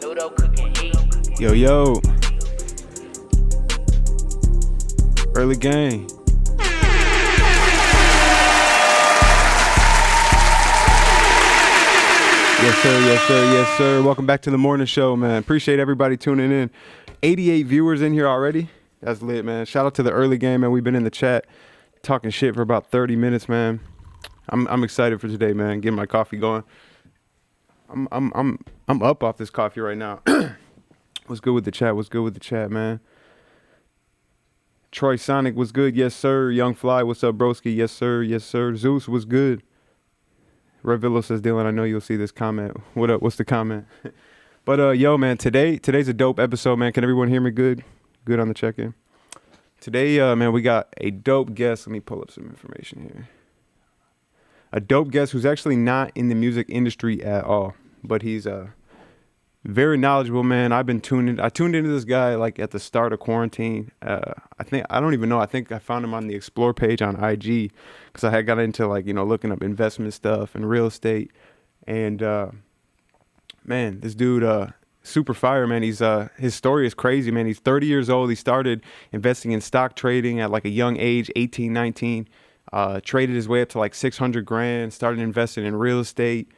noodle cooking heat. Yo. Early game. Yes, sir. Welcome back to the morning show, man. Appreciate everybody tuning in. 88 viewers in here already. That's lit, man. Shout out to the early game, man. We've been in the chat talking shit for about 30 minutes, man. I'm excited for today, man. Getting my coffee going. I'm up off this coffee right now. What's good with the chat? Man? Troy Sonic was good. Yes, sir. Young Fly, what's up, broski? Yes, sir. Zeus was good. Red Villo says, Dylan, I know you'll see this comment. What up? What's the comment? But yo, man, today's a dope episode, man. Can everyone hear me good? Good on the check-in. Today, man, we got a dope guest. Let me pull up some information here. A dope guest who's actually not in the music industry at all, but he's very knowledgeable, man. I tuned into this guy like at the start of quarantine. I think I found him on the Explore page on IG because I had got into looking up investment stuff and real estate. And man, this dude, super fire, man. His story is crazy, man. He's 30 years old. He started investing in stock trading at like a young age, 18, 19. Traded his way up to like 600 grand. Started investing in real estate.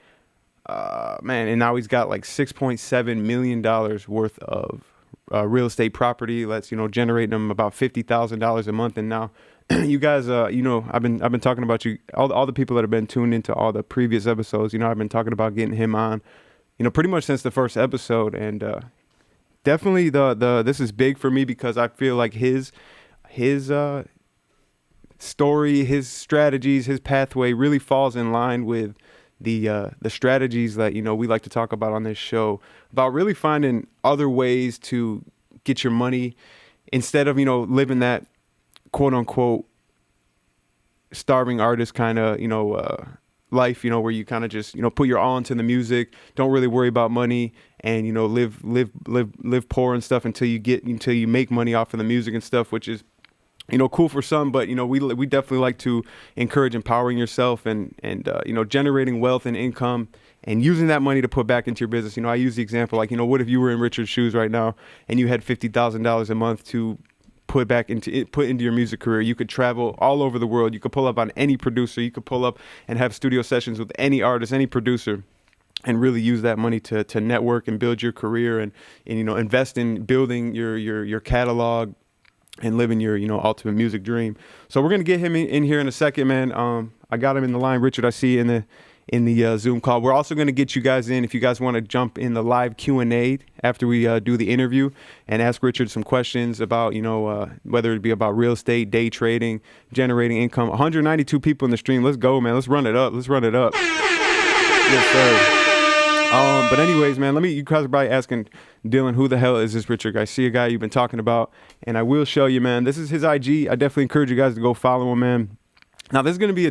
Man, and now he's got like $6.7 million worth of real estate property. That's, generating him about $50,000 a month. And now, you guys, I've been talking about you, all the people that have been tuned into all the previous episodes. I've been talking about getting him on, pretty much since the first episode. And definitely this is big for me because I feel like his story, his strategies, his pathway really falls in line with the strategies that we like to talk about on this show, about really finding other ways to get your money instead of living that quote unquote starving artist kind of life, where you kind of just put your all into the music, don't really worry about money, and live poor and stuff until you make money off of the music and stuff, which is cool for some, but we definitely like to encourage empowering yourself and generating wealth and income and using that money to put back into your business. I use the example what if you were in Richard's shoes right now and you had $50,000 a month to put into your music career. You could travel all over the world. You could pull up on any producer. You could pull up and have studio sessions with any artist, any producer, and really use that money to network and build your career and invest in building your catalog and living your, ultimate music dream. So we're going to get him in here in a second, man. I got him in the line. Richard, I see you in the Zoom call. We're also going to get you guys in if you guys want to jump in the live Q&A after we do the interview and ask Richard some questions about, whether it be about real estate, day trading, generating income. 192 people in the stream. Let's go, man. Let's run it up. Yes, sir. But anyways, man, you guys are probably asking Dylan, who the hell is this Richard Garcia guy you've been talking about? And I will show you, man. This is his IG. I definitely encourage you guys to go follow him, man. Now, this is going to be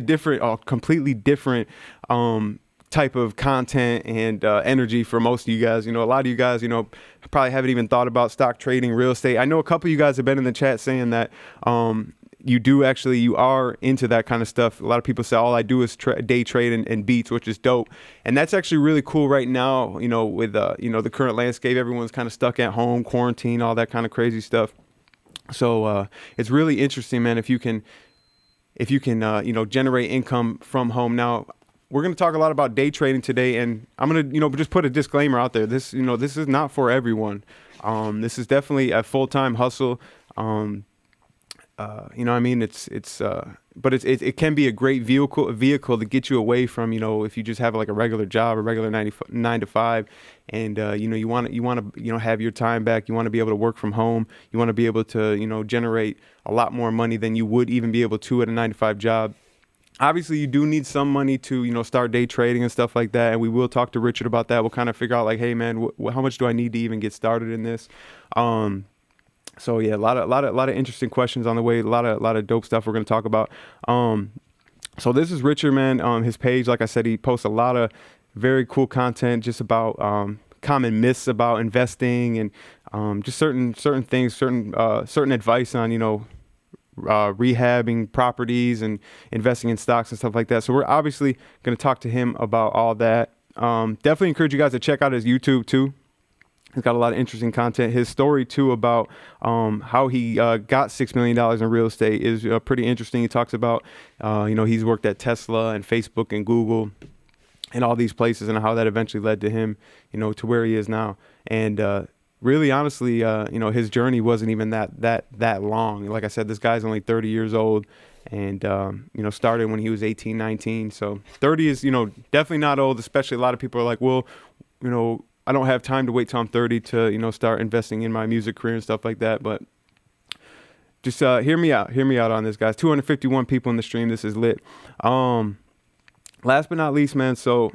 completely different type of content and energy for most of you guys. A lot of you guys, probably haven't even thought about stock trading, real estate. I know a couple of you guys have been in the chat saying that you are into that kind of stuff. A lot of people say all I do is day trade and beats, which is dope. And that's actually really cool right now, with the current landscape. Everyone's kind of stuck at home, quarantine, all that kind of crazy stuff. So it's really interesting, man, if you can generate income from home. Now, we're going to talk a lot about day trading today, and I'm going to just put a disclaimer out there. This is not for everyone. This is definitely a full-time hustle. But it can be a great vehicle to get you away from, if you just have like a regular job, a regular 9 to 5, and you want to have your time back. You want to be able to work from home. You want to be able to generate a lot more money than you would even be able to at a 9 to 5 job. Obviously, you do need some money to start day trading and stuff like that, and we will talk to Richard about that. We'll kind of figure out like, hey man, how much do I need to even get started in this? So yeah, a lot of interesting questions on the way. A lot of dope stuff we're going to talk about. So this is Richard, man. His page, like I said, he posts a lot of very cool content just about common myths about investing and just certain things, certain advice on rehabbing properties and investing in stocks and stuff like that. So we're obviously going to talk to him about all that. Definitely encourage you guys to check out his YouTube too. He's got a lot of interesting content. His story too about how he got $6 million in real estate is pretty interesting. He talks about he's worked at Tesla and Facebook and Google and all these places, and how that eventually led to him, to where he is now. And really, honestly, his journey wasn't even that long. Like I said, this guy's only 30 years old, and started when he was 18, 19. So 30 is definitely not old. Especially a lot of people are like, well, I don't have time to wait till I'm 30 to start investing in my music career and stuff like that. But just hear me out on this, guys. 251 people in the stream. This is lit. Last but not least, man, so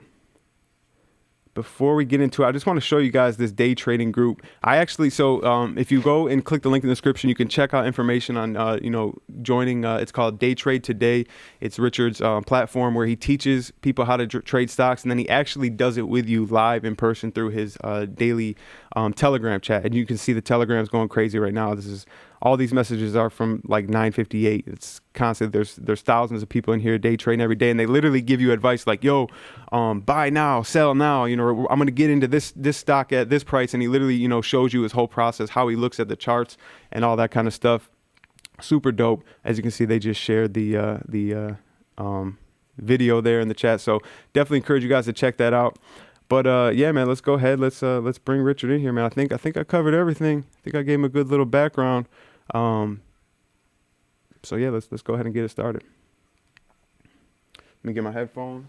before we get into it, I just want to show you guys this day trading group. If you go and click the link in the description, you can check out information on, joining. It's called Day Trade Today. It's Richard's platform where he teaches people how to trade stocks, and then he actually does it with you live in person through his daily Telegram chat. And you can see the Telegram's going crazy right now. All these messages are from like 9:58. It's constant. There's thousands of people in here day trading every day, and they literally give you advice like, "Yo, buy now, sell now. I'm gonna get into this stock at this price," and he literally shows you his whole process, how he looks at the charts and all that kind of stuff. Super dope. As you can see, they just shared the video there in the chat, so definitely encourage you guys to check that out. But yeah, man, let's go ahead. Let's bring Richard in here, man. I think I covered everything. I think I gave him a good little background. So yeah, let's go ahead and get it started. Let me get my headphones.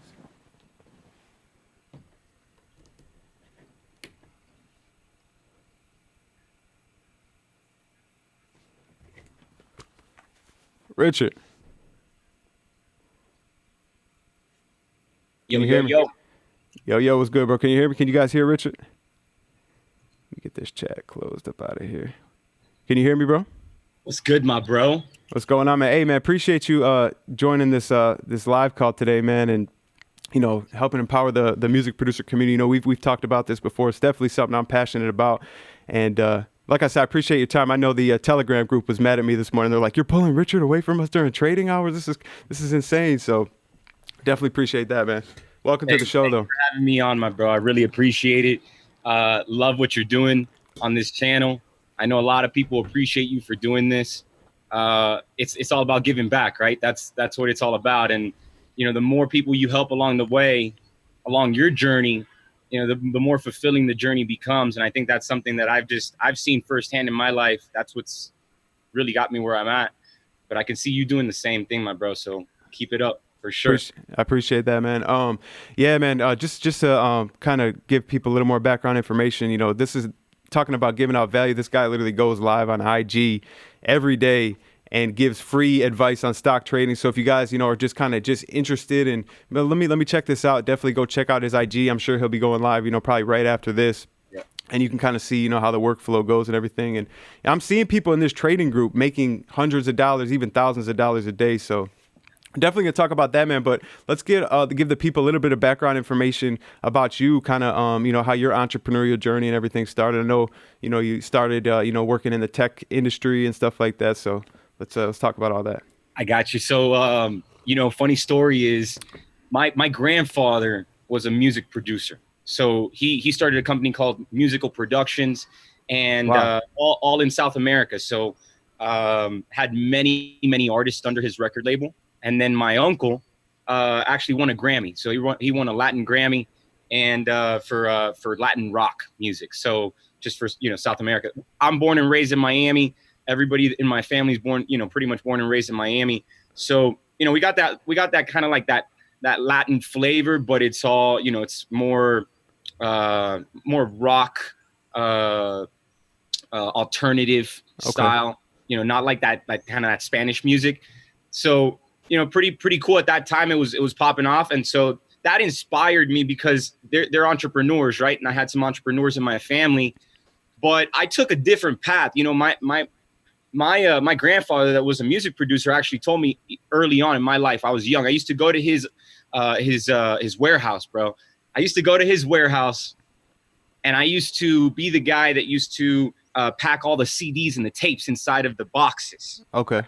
Richard. Yo, What's good, bro? Can you hear me? Can you guys hear Richard? Let me get this chat closed up out of here. Can you hear me, bro? What's good, my bro? What's going on, man? Hey, man, appreciate you joining this live call today, man, and helping empower the music producer community. We've talked about this before. It's definitely something I'm passionate about, and like I said, I appreciate your time. I know the Telegram group was mad at me this morning. They're like, "You're pulling Richard away from us during trading hours. This is insane." So definitely appreciate that, man. Welcome to the show, though. Thanks for having me on, my bro. I really appreciate it. Love what you're doing on this channel. I know a lot of people appreciate you for doing this. It's all about giving back, right? That's what it's all about. And the more people you help along the way, along your journey, the more fulfilling the journey becomes. And I think that's something that I've seen firsthand in my life. That's what's really got me where I'm at. But I can see you doing the same thing, my bro. So keep it up. For sure. I appreciate that, man. Yeah, man, just to kind of give people a little more background information, this is talking about giving out value. This guy literally goes live on IG every day and gives free advice on stock trading. So if you guys, are just kind of interested in, let me check this out. Definitely go check out his IG. I'm sure he'll be going live, probably right after this. Yeah. And you can kind of see, how the workflow goes and everything. And I'm seeing people in this trading group making hundreds of dollars, even thousands of dollars a day. So definitely gonna talk about that, man. But let's give the people a little bit of background information about you, kind of how your entrepreneurial journey and everything started. I know you started working in the tech industry and stuff like that. So let's talk about all that. I got you. So funny story is my grandfather was a music producer. So he started a company called Musical Productions, and Wow. All in South America. So had many artists under his record label. And then my uncle actually won a Grammy. So he won a Latin Grammy, and for Latin rock music. So just for South America. I'm born and raised in Miami. Everybody in my family's born, pretty much born and raised in Miami. So we got that kind of like that Latin flavor, but it's all it's more rock, alternative style. Not like that kind of that Spanish music. So pretty cool at that time. It was popping off. And so that inspired me because they're entrepreneurs, right? And I had some entrepreneurs in my family, but I took a different path. My grandfather that was a music producer actually told me early on in my life. I was young. I used to go to his warehouse, bro. I used to go to his warehouse, and I used to be the guy that used to pack all the CDs and the tapes inside of the boxes. Okay.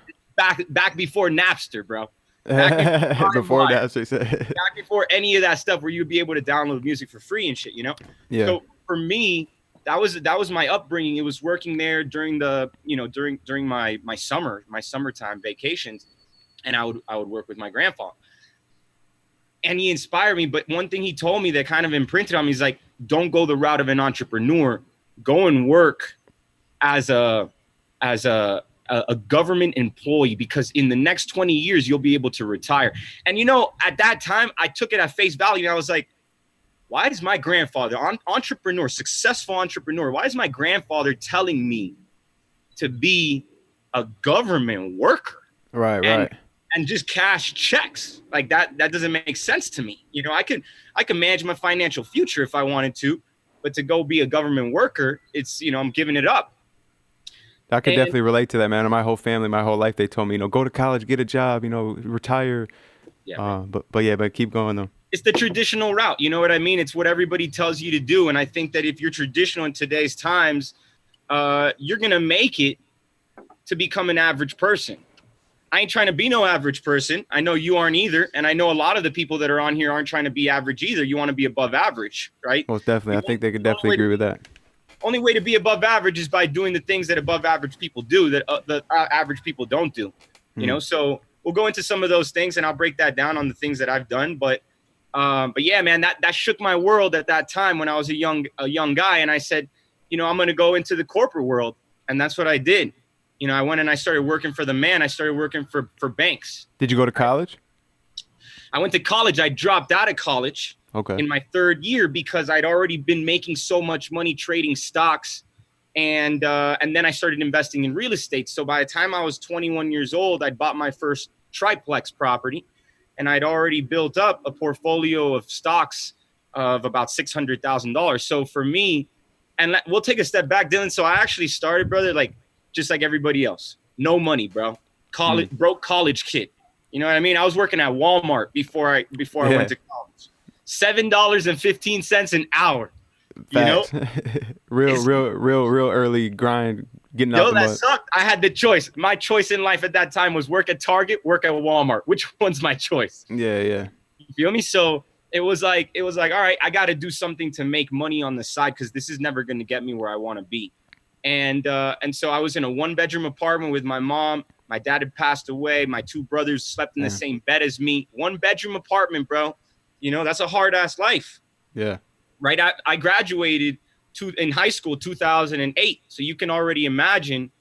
Back before Napster, bro. Before Napster. Back before any of that stuff where you'd be able to download music for free and shit, Yeah. So for me, that was my upbringing. It was working there during the, during my summertime vacations, and I would work with my grandfather. And he inspired me. But one thing he told me that kind of imprinted on me is like, don't go the route of an entrepreneur. Go and work as a government employee, because in the next 20 years, you'll be able to retire. And, at that time, I took it at face value. And I was like, why is my grandfather, entrepreneur, successful entrepreneur, why is my grandfather telling me to be a government worker? Right. And just cash checks like that doesn't make sense to me. I could manage my financial future if I wanted to, but to go be a government worker, it's, I'm giving it up. I could definitely relate to that, man. My whole family, my whole life, they told me, go to college, get a job, retire. Yeah. But keep going though. It's the traditional route. You know what I mean? It's what everybody tells you to do. And I think that if you're traditional in today's times, you're going to make it to become an average person. I ain't trying to be no average person. I know you aren't either. And I know a lot of the people that are on here aren't trying to be average either. You want to be above average, right? Most definitely. I think they could definitely agree with that. Only way to be above average is by doing the things that above average people do that the average people don't do, So we'll go into some of those things and I'll break that down on the things that I've done. But yeah, man, that shook my world at that time when I was a young guy. And I said, I'm going to go into the corporate world. And that's what I did. I went and I started working for the man. I started working for banks. Did you go to college? I went to college. I dropped out of college. Okay. In my third year because I'd already been making so much money trading stocks, and then I started investing in real estate. So by the time I was 21 years old, I'd bought my first triplex property, and I'd already built up a portfolio of stocks of about $600,000. So for me, and we'll take a step back, Dylan. So I actually started, brother, just like everybody else, no money, bro. Broke college kid. You know what I mean? I was working at Walmart before I went to college. $7.15 an hour. Facts. real early grind, getting out the mud. That sucked. I had the choice. My choice in life at that time was work at Target, work at Walmart. Which one's my choice? Yeah. You feel me? So it was like, all right, I got to do something to make money on the side because this is never going to get me where I want to be. And so I was in a 1-bedroom apartment with my mom. My dad had passed away. My 2 brothers slept in the same bed as me. 1-bedroom apartment, bro. That's a hard ass life. Yeah. Right. I graduated in high school, 2008. So you can already imagine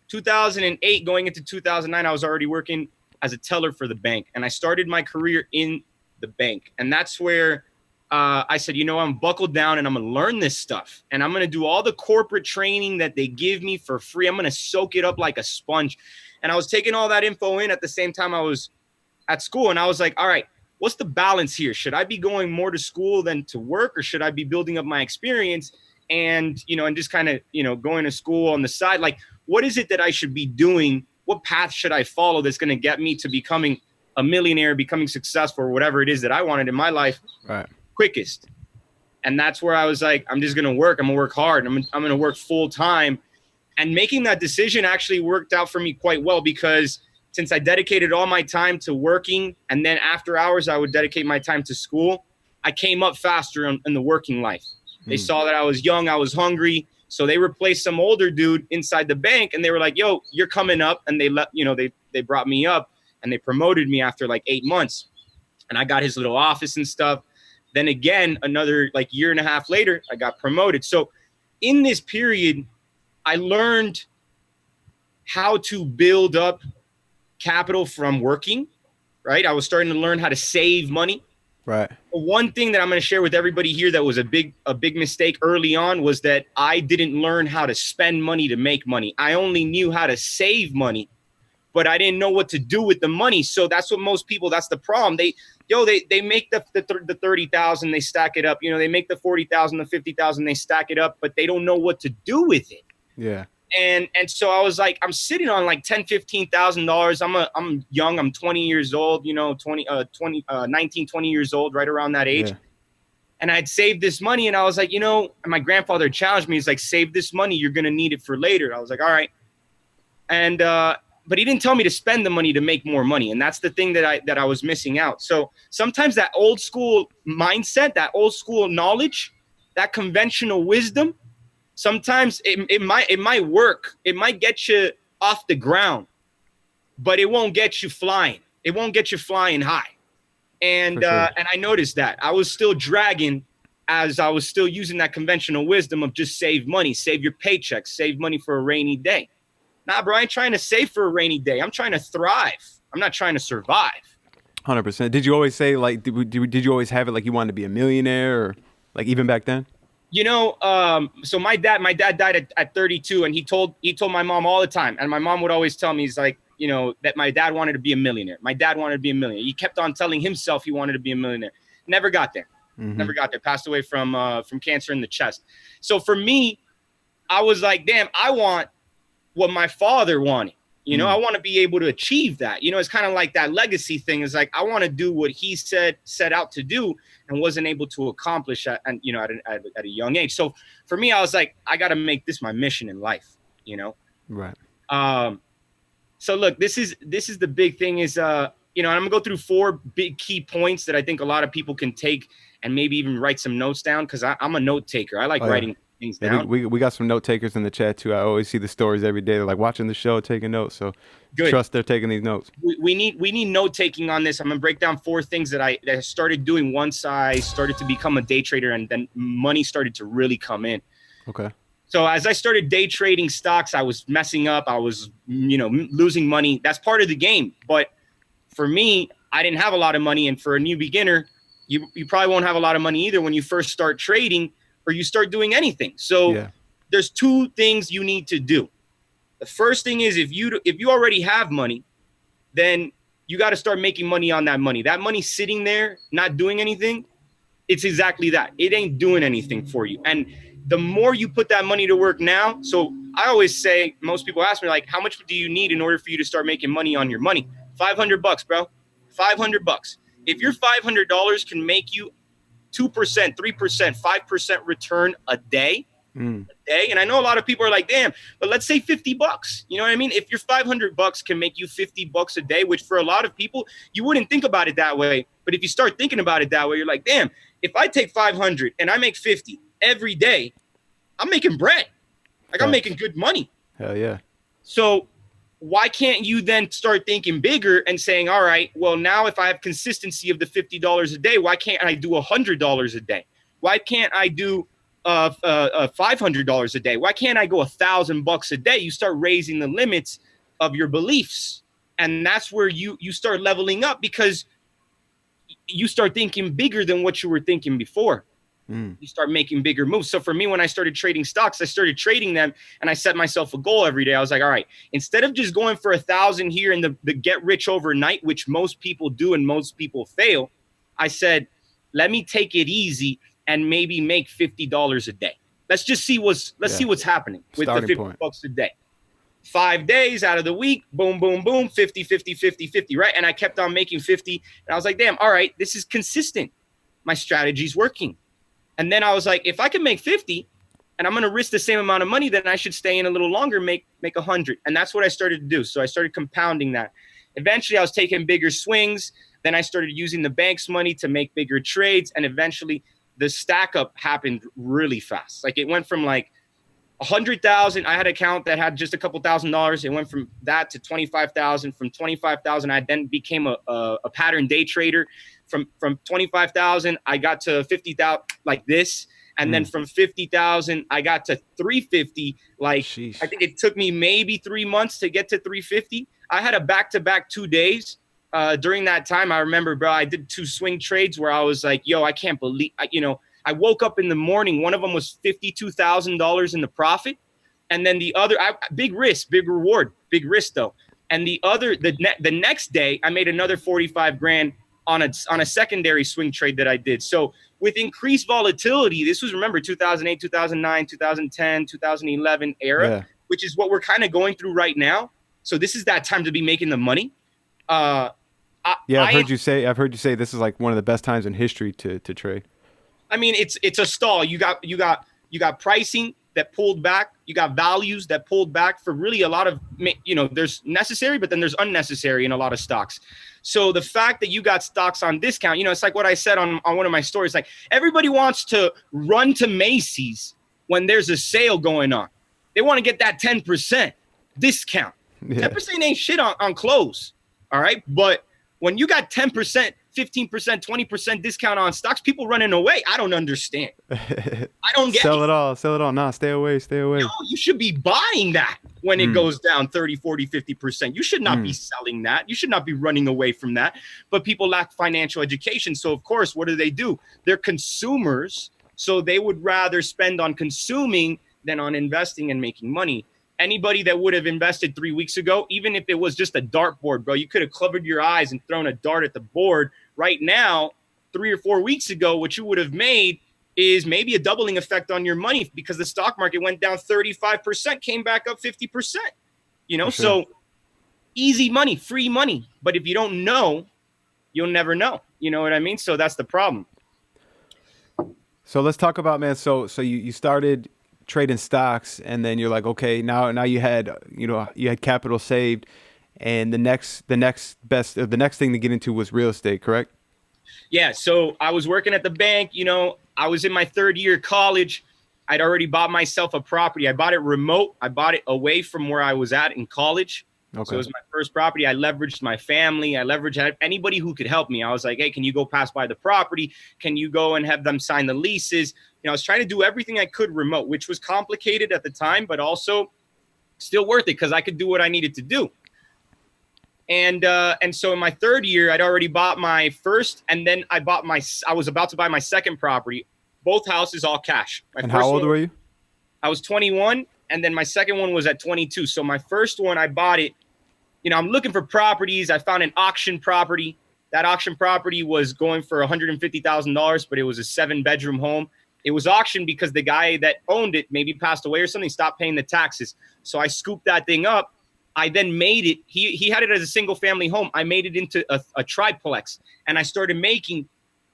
2008 going into 2009, I was already working as a teller for the bank. And I started my career in the bank. And that's where I said, I'm buckled down and I'm going to learn this stuff. And I'm going to do all the corporate training that they give me for free. I'm going to soak it up like a sponge. And I was taking all that info in at the same time I was at school. And I was like, all right, what's the balance here? Should I be going more to school than to work, or should I be building up my experience and just kind of, going to school on the side? Like, what is it that I should be doing? What path should I follow that's going to get me to becoming a millionaire, becoming successful, or whatever it is that I wanted in my life quickest? And that's where I was like, I'm just going to work. I'm going to work hard. I'm going to work full time. And making that decision actually worked out for me quite well, because since I dedicated all my time to working, and then after hours, I would dedicate my time to school, I came up faster in the working life. They saw that I was young, I was hungry. So they replaced some older dude inside the bank, and they were like, yo, you're coming up. And they brought me up and they promoted me after like 8 months. And I got his little office and stuff. Then again, another like year and a half later, I got promoted. So in this period, I learned how to build up capital from working, right? I was starting to learn how to save money. Right. One thing that I'm going to share with everybody here that was a big mistake early on was that I didn't learn how to spend money to make money. I only knew how to save money, but I didn't know what to do with the money. So that's what most people, that's the problem. They make the 30,000, they stack it up. They make the 40,000, the 50,000, they stack it up, but they don't know what to do with it. Yeah. And so I was like, I'm sitting on like $10,000-$15,000. I'm young. I'm 20 years old, 19, 20 years old, right around that age. Yeah. And I'd saved this money, and I was like, and my grandfather challenged me. He's like, save this money. You're going to need it for later. I was like, all right. And, but he didn't tell me to spend the money to make more money. And that's the thing that I was missing out. So sometimes that old school mindset, that old school knowledge, that conventional wisdom, Sometimes it might work. It might get you off the ground, but it won't get you flying. It won't get you flying high. And sure. and I noticed that I was still dragging as I was still using that conventional wisdom of just save money, save your paycheck, save money for a rainy day. Nah, bro, I ain't trying to save for a rainy day. I'm trying to thrive. I'm not trying to survive. 100%. Did you always say like, did you always have it like you wanted to be a millionaire, or like even back then? You know, so my dad died at 32, and he told my mom all the time, and my mom would always tell me, he's like, you know, that my dad wanted to be a millionaire. My dad wanted to be a millionaire. He kept on telling himself he wanted to be a millionaire. Never got there. Never got there. Passed away from cancer in the chest. So for me, I was like, damn, I want what my father wanted. You know, I want to be able to achieve that. You know, it's kind of like that legacy thing. It's like, I want to do what he set out to do and wasn't able to accomplish at a young age. So for me, I was like, I got to make this my mission in life, you know? Right. So look, this is the big thing is, you know, I'm gonna go through 4 big key points that I think a lot of people can take and maybe even write some notes down. Cause I'm a note taker. I like writing things down. We got some note takers in the chat too. I always see the stories every day. They're like watching the show, taking notes. So good. Trust they're taking these notes. We need note taking on this. I'm gonna break down 4 things that I started doing once I started to become a day trader, and then money started to really come in. Okay. So as I started day trading stocks, I was messing up. I was, you know, losing money. That's part of the game. But for me, I didn't have a lot of money. And for a new beginner, you probably won't have a lot of money either when you first start trading or you start doing anything. So there's 2 things you need to do. The first thing is if you already have money, then you got to start making money on that money. That money sitting there, not doing anything, it's exactly that. It ain't doing anything for you. And the more you put that money to work now, so I always say, most people ask me like, how much do you need in order for you to start making money on your money? $500, bro. $500. If your $500 can make you 2%, 3%, 5% return a day, and I know a lot of people are like, damn, but let's say $50. You know what I mean? If your $500 can make you $50 a day, which for a lot of people, you wouldn't think about it that way. But if you start thinking about it that way, you're like, damn, if I take 500 and I make 50 every day, I'm making bread. Like I'm making good money. Hell yeah. So why can't you then start thinking bigger and saying, all right, well, now if I have consistency of the $50 a day, why can't I do $100 a day? Why can't I do $500 a day? Why can't I go $1,000 a day? You start raising the limits of your beliefs. And that's where you start leveling up, because you start thinking bigger than what you were thinking before. You start making bigger moves. So for me, when I started trading stocks, I started trading them and I set myself a goal every day. I was like, all right, instead of just going for 1,000 here and the get rich overnight, which most people do and most people fail, I said, let me take it easy and maybe make $50 a day. Let's just see see what's happening with the $50 a day. 5 days out of the week, boom, boom, boom, 50, 50, 50, 50, right? And I kept on making 50. And I was like, damn, all right, this is consistent. My strategy's working. And then I was like, if I can make 50 and I'm going to risk the same amount of money, then I should stay in a little longer, make 100. And that's what I started to do. So I started compounding that. Eventually, I was taking bigger swings. Then I started using the bank's money to make bigger trades. And eventually, the stack up happened really fast. Like it went from like 100,000. I had an account that had just a couple $1,000s. It went from that to 25,000. From 25,000, I then became a pattern day trader. From 25,000, I got to 50,000 like this. And then from 50,000, I got to 350. Like, sheesh. I think it took me maybe 3 months to get to 350. I had a back-to-back 2 days. During that time, I remember, bro, I did 2 swing trades where I was like, yo, I can't believe, I woke up in the morning. One of them was $52,000 in the profit. And then the other, big risk, big reward, big risk though. And the other, the next day, I made another 45 grand on a secondary swing trade that I did. So with increased volatility, this was, remember, 2008, 2009, 2010, 2011 era, which is what we're kind of going through right now. So this is that time to be making the money. I've heard you say this is like one of the best times in history to trade. I mean, it's a stall. You got pricing that pulled back. You got values that pulled back for really a lot of, there's necessary, but then there's unnecessary in a lot of stocks. So the fact that you got stocks on discount, it's like what I said on one of my stories, like everybody wants to run to Macy's when there's a sale going on. They want to get that 10% discount. Yeah. 10% ain't shit on clothes. All right. But when you got 10%, 15%, 20% discount on stocks, people running away. I don't understand. I don't get Sell it. it all. Sell it all. Nah, stay away. Stay away. No, you should be buying that when it goes down 30, 40, 50%. You should not be selling that. You should not be running away from that. But people lack financial education. So, of course, what do? They're consumers. So they would rather spend on consuming than on investing and making money. Anybody that would have invested 3 weeks ago, even if it was just a dartboard, bro, you could have covered your eyes and thrown a dart at the board. Right now, 3 or 4 weeks ago, what you would have made is maybe a doubling effect on your money because the stock market went down 35%, came back up 50%. You know, so easy money, free money. But if you don't know, you'll never know. You know what I mean? So that's the problem. So let's talk about, man. So you started trading stocks, and then you're like, okay, now you had capital saved, and the next thing to get into was real estate, correct? Yeah. So I was working at the bank. You know, I was in my third year of college. I'd already bought myself a property. I bought it remote. I bought it away from where I was at in college. Okay. So it was my first property. I leveraged my family. I leveraged anybody who could help me. I was like, hey, can you go pass by the property? Can you go and have them sign the leases? You know, I was trying to do everything I could remote, which was complicated at the time, but also still worth it because I could do what I needed to do. And so in my third year, I'd already bought my first, and then I was about to buy my second property, both houses, all cash. And how old were you? I was 21. And then my second one was at 22. So my first one, I bought it. You know, I'm looking for properties. I found an auction property. That auction property was going for $150,000, but it was a 7-bedroom home. It was auctioned because the guy that owned it maybe passed away or something, stopped paying the taxes. So I scooped that thing up. I then made it. He had it as a single family home. I made it into a triplex, and I started making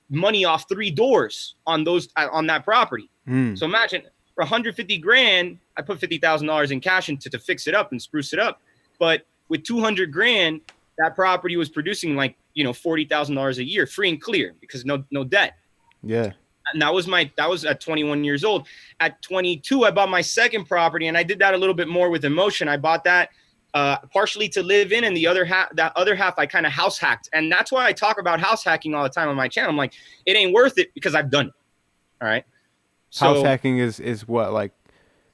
money off 3 doors on that property. So imagine for $150,000, I put $50,000 in cash into to fix it up and spruce it up. But with $200,000, that property was producing like, you know, $40,000 a year, free and clear, because no debt. Yeah. And that was at 21 years old. At 22, I bought my second property, and I did that a little bit more with emotion. I bought that partially to live in, and that other half I kind of house hacked. And that's why I talk about house hacking all the time on my channel. I'm like, it ain't worth it because I've done it. All right. So house hacking is what, like?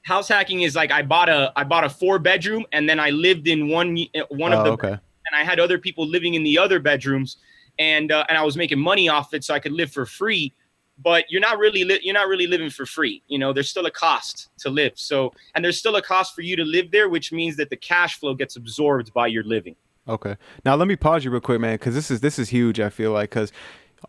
House hacking is like I bought a 4-bedroom, and then I lived in one of the, and I had other people living in the other bedrooms, and I was making money off it so I could live for free. But you're not really living for free. You know, there's still a cost to live. So, and there's still a cost for you to live there, which means that the cash flow gets absorbed by your living. Okay. Now let me pause you real quick, man, because this is huge. I feel like, because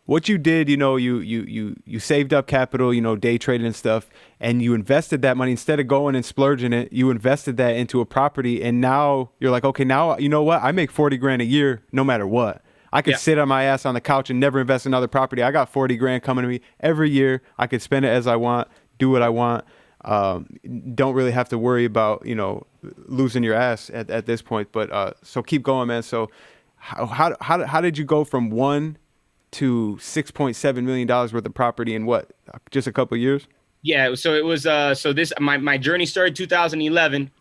what you did, you know, you saved up capital, you know, day trading and stuff, and you invested that money instead of going and splurging it. You invested that into a property, and now you're like, okay, now you know what? I make $40,000 a year, no matter what. I could sit on my ass on the couch and never invest in another property. I got $40,000 coming to me every year. I could spend it as I want, do what I want. Don't really have to worry about, you know, losing your ass at this point. But so keep going, man. So how did you go from 1 to $6.7 million worth of property in what, just a couple of years? Yeah. So it was my journey started 2011,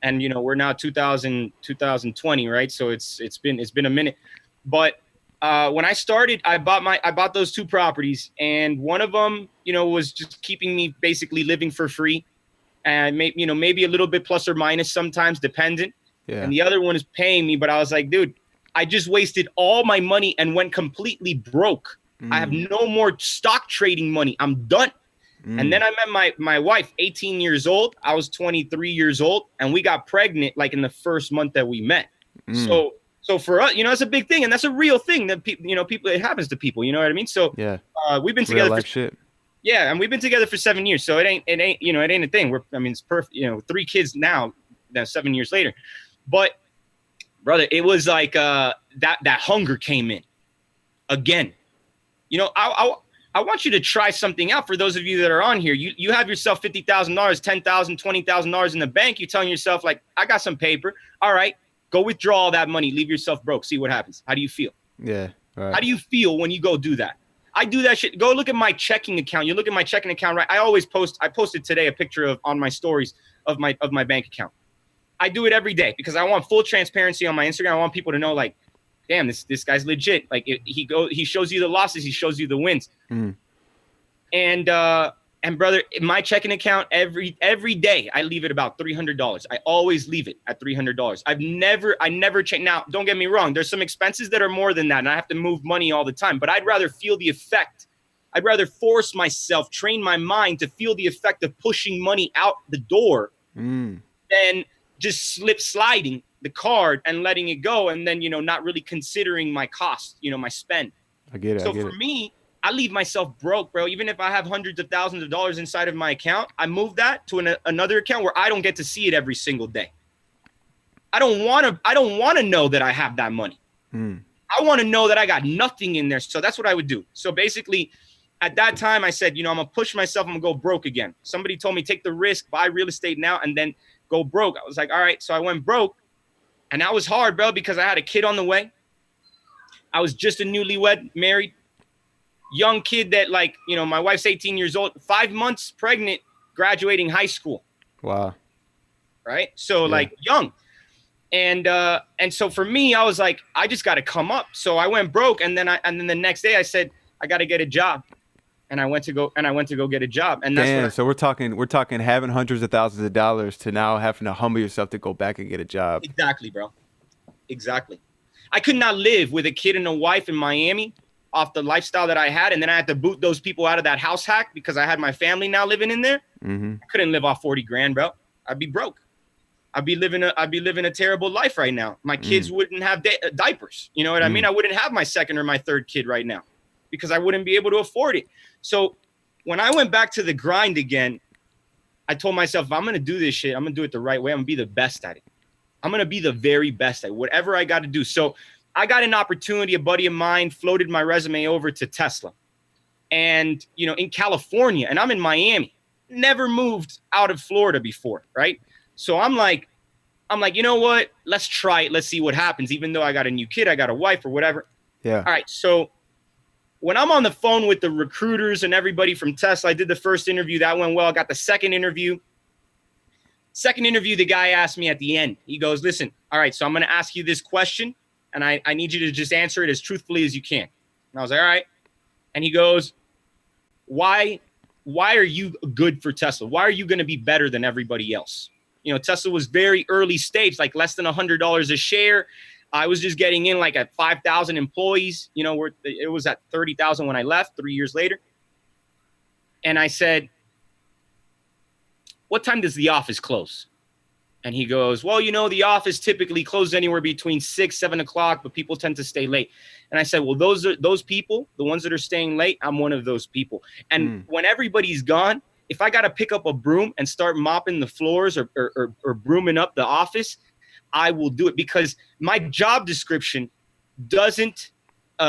and you know we're now 2020, right? So it's been a minute. But when I started, I bought those 2 properties, and one of them, you know, was just keeping me basically living for free, and maybe a little bit plus or minus sometimes, dependent. Yeah. And the other one is paying me, but I was like, dude, I just wasted all my money and went completely broke. I have no more stock trading money. I'm done. And then I met my wife, 18 years old. I was 23 years old, and we got pregnant like in the first month that we met. So for us, you know, it's a big thing, and that's a real thing that people, it happens to people, you know what I mean? So yeah, we've been together for shit. Yeah, and we've been together for 7 years, so it ain't a thing. It's perfect. You know, 3 kids now 7 years later, but brother, it was like that hunger came in again. You know, I want you to try something out. For those of you that are on here, you have yourself $50,000, $10,000, $20,000 in the bank. You're telling yourself like, I got some paper. All right. Go withdraw all that money. Leave yourself broke. See what happens. How do you feel? Yeah. Right. How do you feel when you go do that? I do that shit. Go look at my checking account. You look at my checking account, right? I posted today a picture on my stories of my bank account. I do it every day because I want full transparency on my Instagram. I want people to know, like, damn, this guy's legit. Like, he shows you the losses, he shows you the wins. Mm. And brother, in my checking account, every day I leave it about $300. I always leave it at $300. I never change. Now, don't get me wrong. There's some expenses that are more than that, and I have to move money all the time. But I'd rather feel the effect. I'd rather force myself, train my mind to feel the effect of pushing money out the door than just sliding the card and letting it go, and then not really considering my cost, my spend. I get it. So for me, I leave myself broke, bro. Even if I have hundreds of thousands of dollars inside of my account, I move that to another account where I don't get to see it every single day. I don't want to know that I have that money. I want to know that I got nothing in there. So that's what I would do. So basically, at that time, I said, I'm gonna push myself. I'm gonna go broke again. Somebody told me, take the risk, buy real estate now, and then go broke. I was like, all right. So I went broke, and that was hard, bro, because I had a kid on the way. I was just a newlywed, married. Young kid that, like, my wife's 18 years old, 5 months pregnant, graduating high school. Wow. Right. So like young. And so for me, I was like, I just got to come up. So I went broke. And then the next day I said, I got to get a job. And I went to go get a job. And that's so we're talking having hundreds of thousands of dollars to now having to humble yourself to go back and get a job. Exactly, bro. Exactly. I could not live with a kid and a wife in Miami off the lifestyle that I had, and then I had to boot those people out of that house hack because I had my family now living in there. I couldn't live off 40 grand, bro. I'd be broke. I'd be living a terrible life right now. My kids wouldn't have diapers. You know what I mean? I wouldn't have my second or my third kid right now because I wouldn't be able to afford it. So when I went back to the grind again, I told myself, if I'm going to do this shit, I'm going to do it the right way. I'm going to be the best at it. I'm going to be the very best at whatever I got to do. So I got an opportunity. A buddy of mine floated my resume over to Tesla, and in California, and I'm in Miami. Never moved out of Florida before, right? So I'm like, you know what? Let's try it. Let's see what happens. Even though I got a new kid, I got a wife or whatever. Yeah. All right. So when I'm on the phone with the recruiters and everybody from Tesla, I did the first interview. That went well. I got the second interview. The guy asked me at the end. He goes, listen, all right, so I'm going to ask you this question, and I need you to just answer it as truthfully as you can. And I was like, all right. And he goes, why are you good for Tesla? Why are you going to be better than everybody else? Tesla was very early stage, like less than $100 a share. I was just getting in like at 5,000 employees. It was at 30,000 when I left 3 years later. And I said, what time does the office close? And he goes, well, the office typically closes anywhere between 6, 7 o'clock, but people tend to stay late. And I said, well, those people, the ones that are staying late, I'm one of those people. And when everybody's gone, if I got to pick up a broom and start mopping the floors or brooming up the office, I will do it because my job description doesn't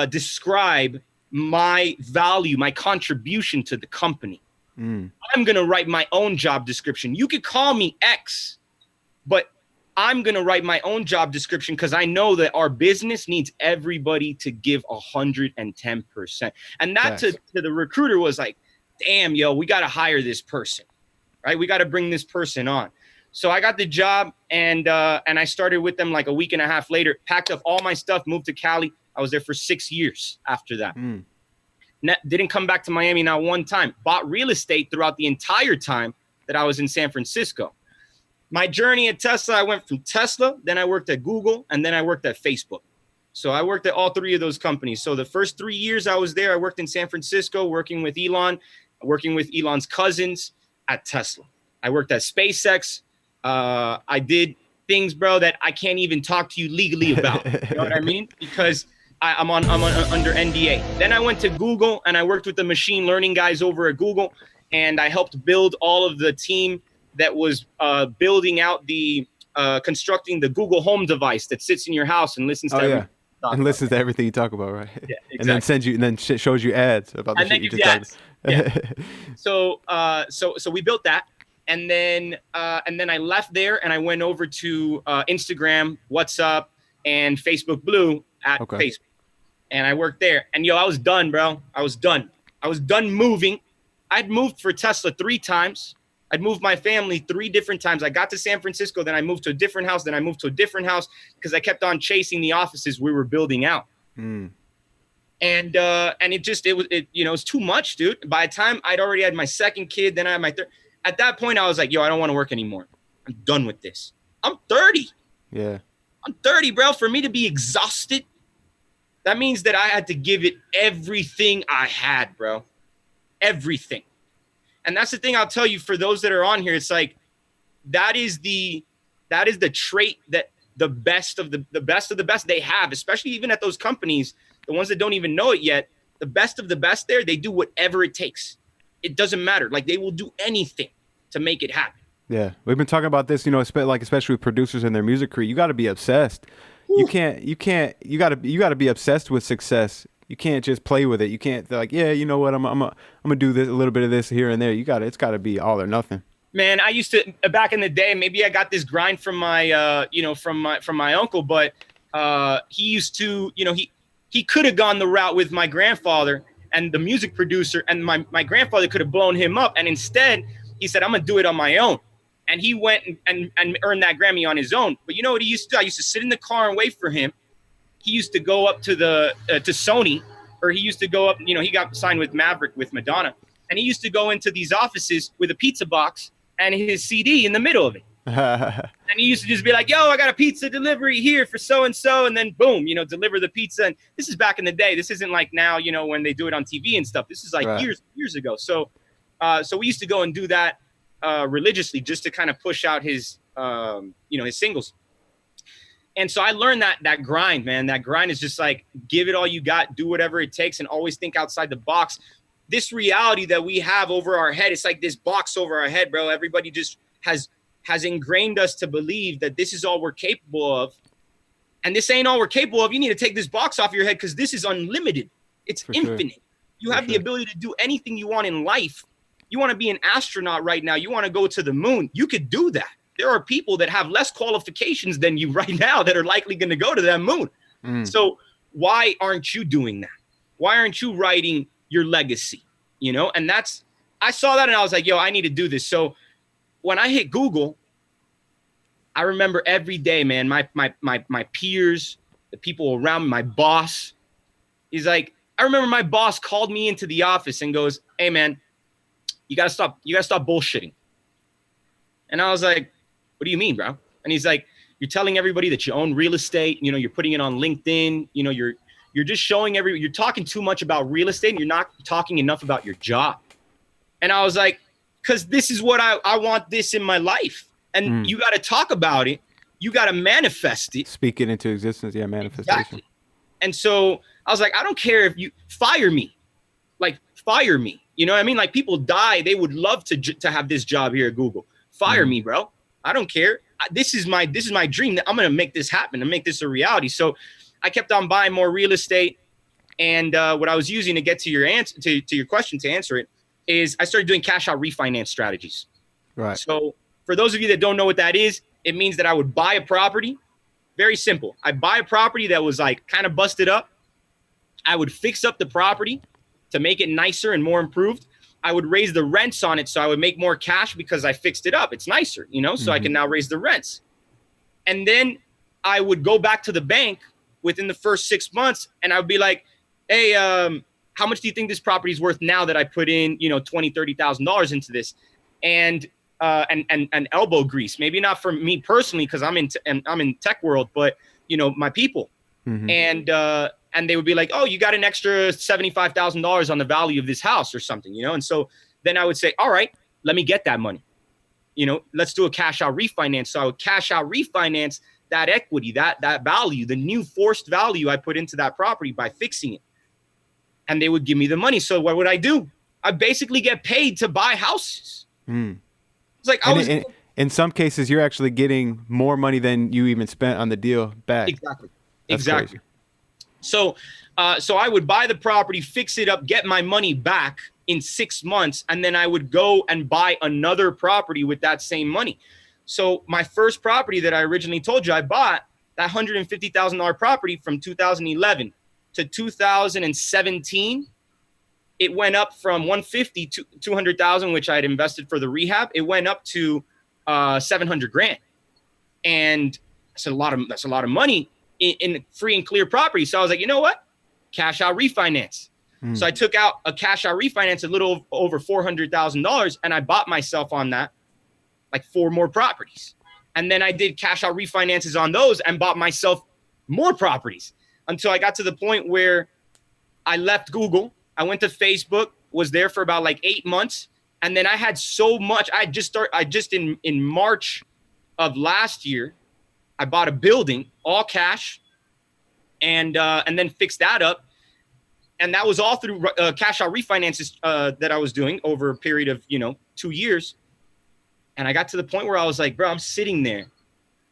describe my value, my contribution to the company. I'm going to write my own job description. You could call me X, but I'm going to write my own job description because I know that our business needs everybody to give 110%. And that to the recruiter was like, damn, yo, we got to hire this person, right? We got to bring this person on. So I got the job and I started with them like a week and a half later, packed up all my stuff, moved to Cali. I was there for 6 years after that. Didn't come back to Miami not one time. Bought real estate throughout the entire time that I was in San Francisco. My journey at Tesla, I went from Tesla, then I worked at Google, and then I worked at Facebook. So I worked at all three of those companies. So the first 3 years I was there, I worked in San Francisco, working with Elon, working with Elon's cousins at Tesla. I worked at SpaceX. I did things, bro, that I can't even talk to you legally about. You know what I mean? Because I'm under NDA. Then I went to Google and I worked with the machine learning guys over at Google, and I helped build all of the team that was building out the constructing the Google Home device that sits in your house and listens to everything. And listens to everything you talk about, right? Yeah, exactly. And then sends you, and then shows you ads about the shit you just talked about. Yeah. So we built that, and then I left there and I went over to Instagram, WhatsApp, and Facebook Blue at Facebook. and I worked there. And yo, I was done, bro. I was done. I was done moving. I'd moved for Tesla 3 times. I'd moved my family 3 different times. I got to San Francisco, then I moved to a different house, then I moved to a different house because I kept on chasing the offices we were building out. And it was too much, dude. By the time I'd already had my second kid, then I had my third. At that point, I was like, yo, I don't want to work anymore. I'm done with this. I'm 30. Yeah. I'm 30, bro. For me to be exhausted, that means that I had to give it everything I had, bro. Everything. And that's the thing I'll tell you for those that are on here. It's like, that is the trait that the best of the best they have, especially even at those companies, the ones that don't even know it yet, the best of the best there, they do whatever it takes. It doesn't matter. Like, they will do anything to make it happen. Yeah. We've been talking about this, especially with producers and their music career. You got to be obsessed. You got to be obsessed with success. You can't just play with it. You can't like, yeah, you know what? I'm gonna do this, a little bit of this here and there. It's got to be all or nothing. Man, I used to, back in the day, maybe I got this grind from my from my uncle, but he used to, he could have gone the route with my grandfather and the music producer, and my grandfather could have blown him up, and instead he said, I'm gonna do it on my own. And he went and earned that Grammy on his own. But you know what he used to do? I used to sit in the car and wait for him. He used to go up to to Sony, or he used to go up, he got signed with Maverick with Madonna. And he used to go into these offices with a pizza box and his CD in the middle of it. And he used to just be like, yo, I got a pizza delivery here for so-and-so. And then boom, deliver the pizza. And this is back in the day. This isn't like now, when they do it on TV and stuff. This is like years ago. So we used to go and do that religiously just to kind of push out his, his singles. And so I learned that grind, man. That grind is just like, give it all you got, do whatever it takes, and always think outside the box. This reality that we have over our head, it's like this box over our head, bro. Everybody just has ingrained us to believe that this is all we're capable of. And this ain't all we're capable of. You need to take this box off your head, because this is unlimited. It's infinite. Sure. You have the ability to do anything you want in life. You want to be an astronaut right now. You want to go to the moon. You could do that. There are people that have less qualifications than you right now that are likely going to go to that moon. So why aren't you doing that? Why aren't you writing your legacy? And I saw that and I was like, yo, I need to do this. So when I hit Google, I remember every day, man, my peers, the people around me, my boss, he's like, I remember my boss called me into the office and goes, hey man, you gotta stop bullshitting. And I was like, what do you mean, bro? And he's like, you're telling everybody that you own real estate. You're putting it on LinkedIn. You're just showing you're talking too much about real estate, and you're not talking enough about your job. And I was like, because this is what I want this in my life. And you got to talk about it. You got to manifest it. Speak it into existence. Yeah, manifestation. Exactly. And so I was like, I don't care if you fire me. Like, fire me. You know what I mean? Like, people die. They would love to have this job here at Google. Fire me, bro. I don't care. This is my dream. That I'm going to make this happen and make this a reality. So I kept on buying more real estate. And what I was using to get to your answer, to your question, to answer it, is I started doing cash out refinance strategies. Right. So for those of you that don't know what that is, it means that I would buy a property. Very simple. I buy a property that was like kind of busted up. I would fix up the property to make it nicer and more improved. I would raise the rents on it, so I would make more cash because I fixed it up. It's nicer, so I can now raise the rents. And then I would go back to the bank within the first 6 months, and I would be like, hey, how much do you think this property is worth now that I put in, $20,000, $30,000 into this? And elbow grease, maybe not for me personally, because I'm in tech world, but my people. And they would be like, oh, you got an extra $75,000 on the value of this house or something, And so then I would say, all right, let me get that money. Let's do a cash out refinance. So I would cash out refinance that equity, that value, the new forced value I put into that property by fixing it. And they would give me the money. So what would I do? I basically get paid to buy houses. It's like in some cases, you're actually getting more money than you even spent on the deal back. Exactly. Exactly. Crazy. So I would buy the property, fix it up, get my money back in 6 months, and then I would go and buy another property with that same money. So my first property that I originally told you I bought, that $150,000 property from 2011, to 2017, it went up from 150 to 200,000, which I had invested for the rehab. It went up to 700 grand. And that's a lot of money in free and clear property. So I was like, you know what? Cash out refinance. So I took out a cash out refinance, a little over $400,000, and I bought myself on that like 4 more properties. And then I did cash out refinances on those and bought myself more properties until I got to the point where I left Google. I went to Facebook, was there for about like 8 months. And then I had so much. I just in March of last year, I bought a building, all cash, and then fixed that up. And that was all through cash out refinances that I was doing over a period of, 2 years. And I got to the point where I was like, bro, I'm sitting there.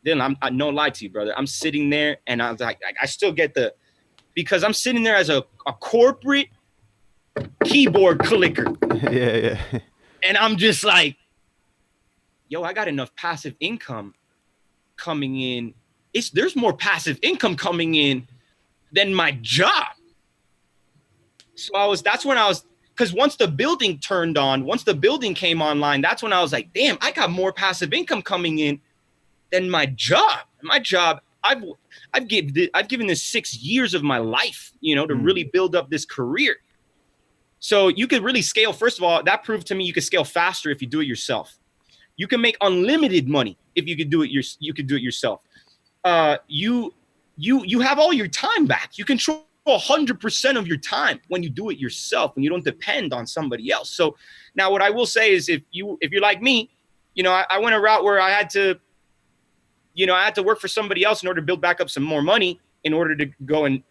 Then I no lie to you, brother. I'm sitting there and I was like, I still get because I'm sitting there as a corporate keyboard clicker. Yeah. And I'm just like, yo, I got enough passive income coming in. There's more passive income coming in than my job. So because once the building turned on, once the building came online, that's when I was like, damn, I got more passive income coming in than my job. My job, I've given this 6 years of my life, to really build up this career. So you could really scale. First of all, that proved to me you could scale faster if you do it yourself. You can make unlimited money if you could do it. You could do it yourself. You have all your time back. You control 100% of your time when you do it yourself, when you don't depend on somebody else. So now what I will say is if you're like me, I went a route where I had to work for somebody else in order to build back up some more money in order to go and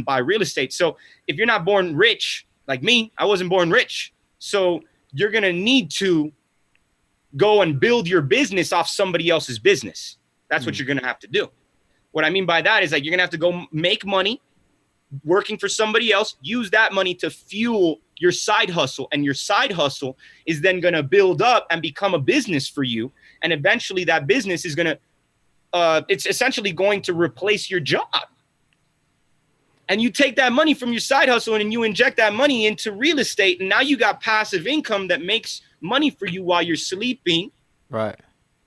buy real estate. So if you're not born rich like me, I wasn't born rich. So you're going to need to go and build your business off somebody else's business. That's what you're going to have to do. What I mean by that is like, you're going to have to go make money working for somebody else, use that money to fuel your side hustle. And your side hustle is then going to build up and become a business for you. And eventually that business is going to, it's essentially going to replace your job. And you take that money from your side hustle and you inject that money into real estate. And now you got passive income that makes money for you while you're sleeping. Right.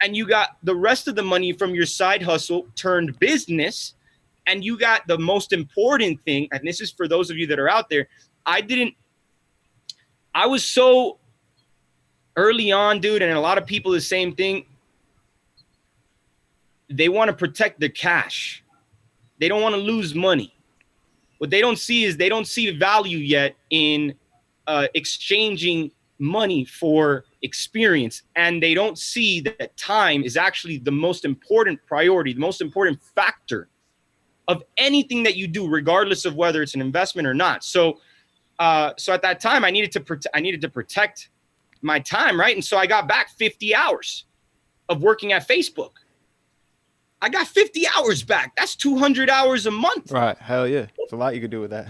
And you got the rest of the money from your side hustle turned business. And you got the most important thing, and this is for those of you that are out there, I was so early on, dude, and a lot of people the same thing. They want to protect their cash. They don't want to lose money. What they don't see is they don't see value yet in exchanging money for experience. And they don't see that time is actually the most important priority, the most important factor of anything that you do, regardless of whether it's an investment or not. So at that time, I needed to protect my time, right? And so I got back 50 hours of working at Facebook. I got 50 hours back. That's 200 hours a month. Right. Hell yeah. There's a lot you could do with that.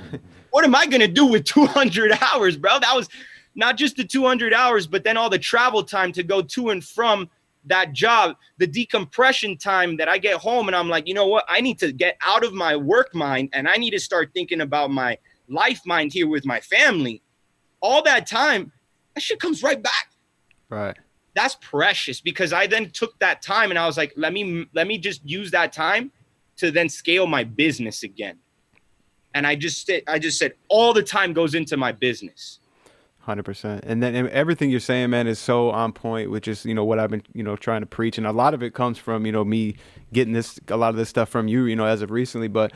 What am I going to do with 200 hours, bro? That was not just the 200 hours, but then all the travel time to go to and from that job, the decompression time that I get home and I'm like, you know what? I need to get out of my work mind and I need to start thinking about my life mind here with my family. All that time, that shit comes right back. Right. That's precious because I then took that time and I was like, let me just use that time to then scale my business again. And I just said all the time goes into my business. 100%. And then everything you're saying, man, is so on point, which is, what I've been, trying to preach. And a lot of it comes from, me getting a lot of this stuff from you, as of recently. But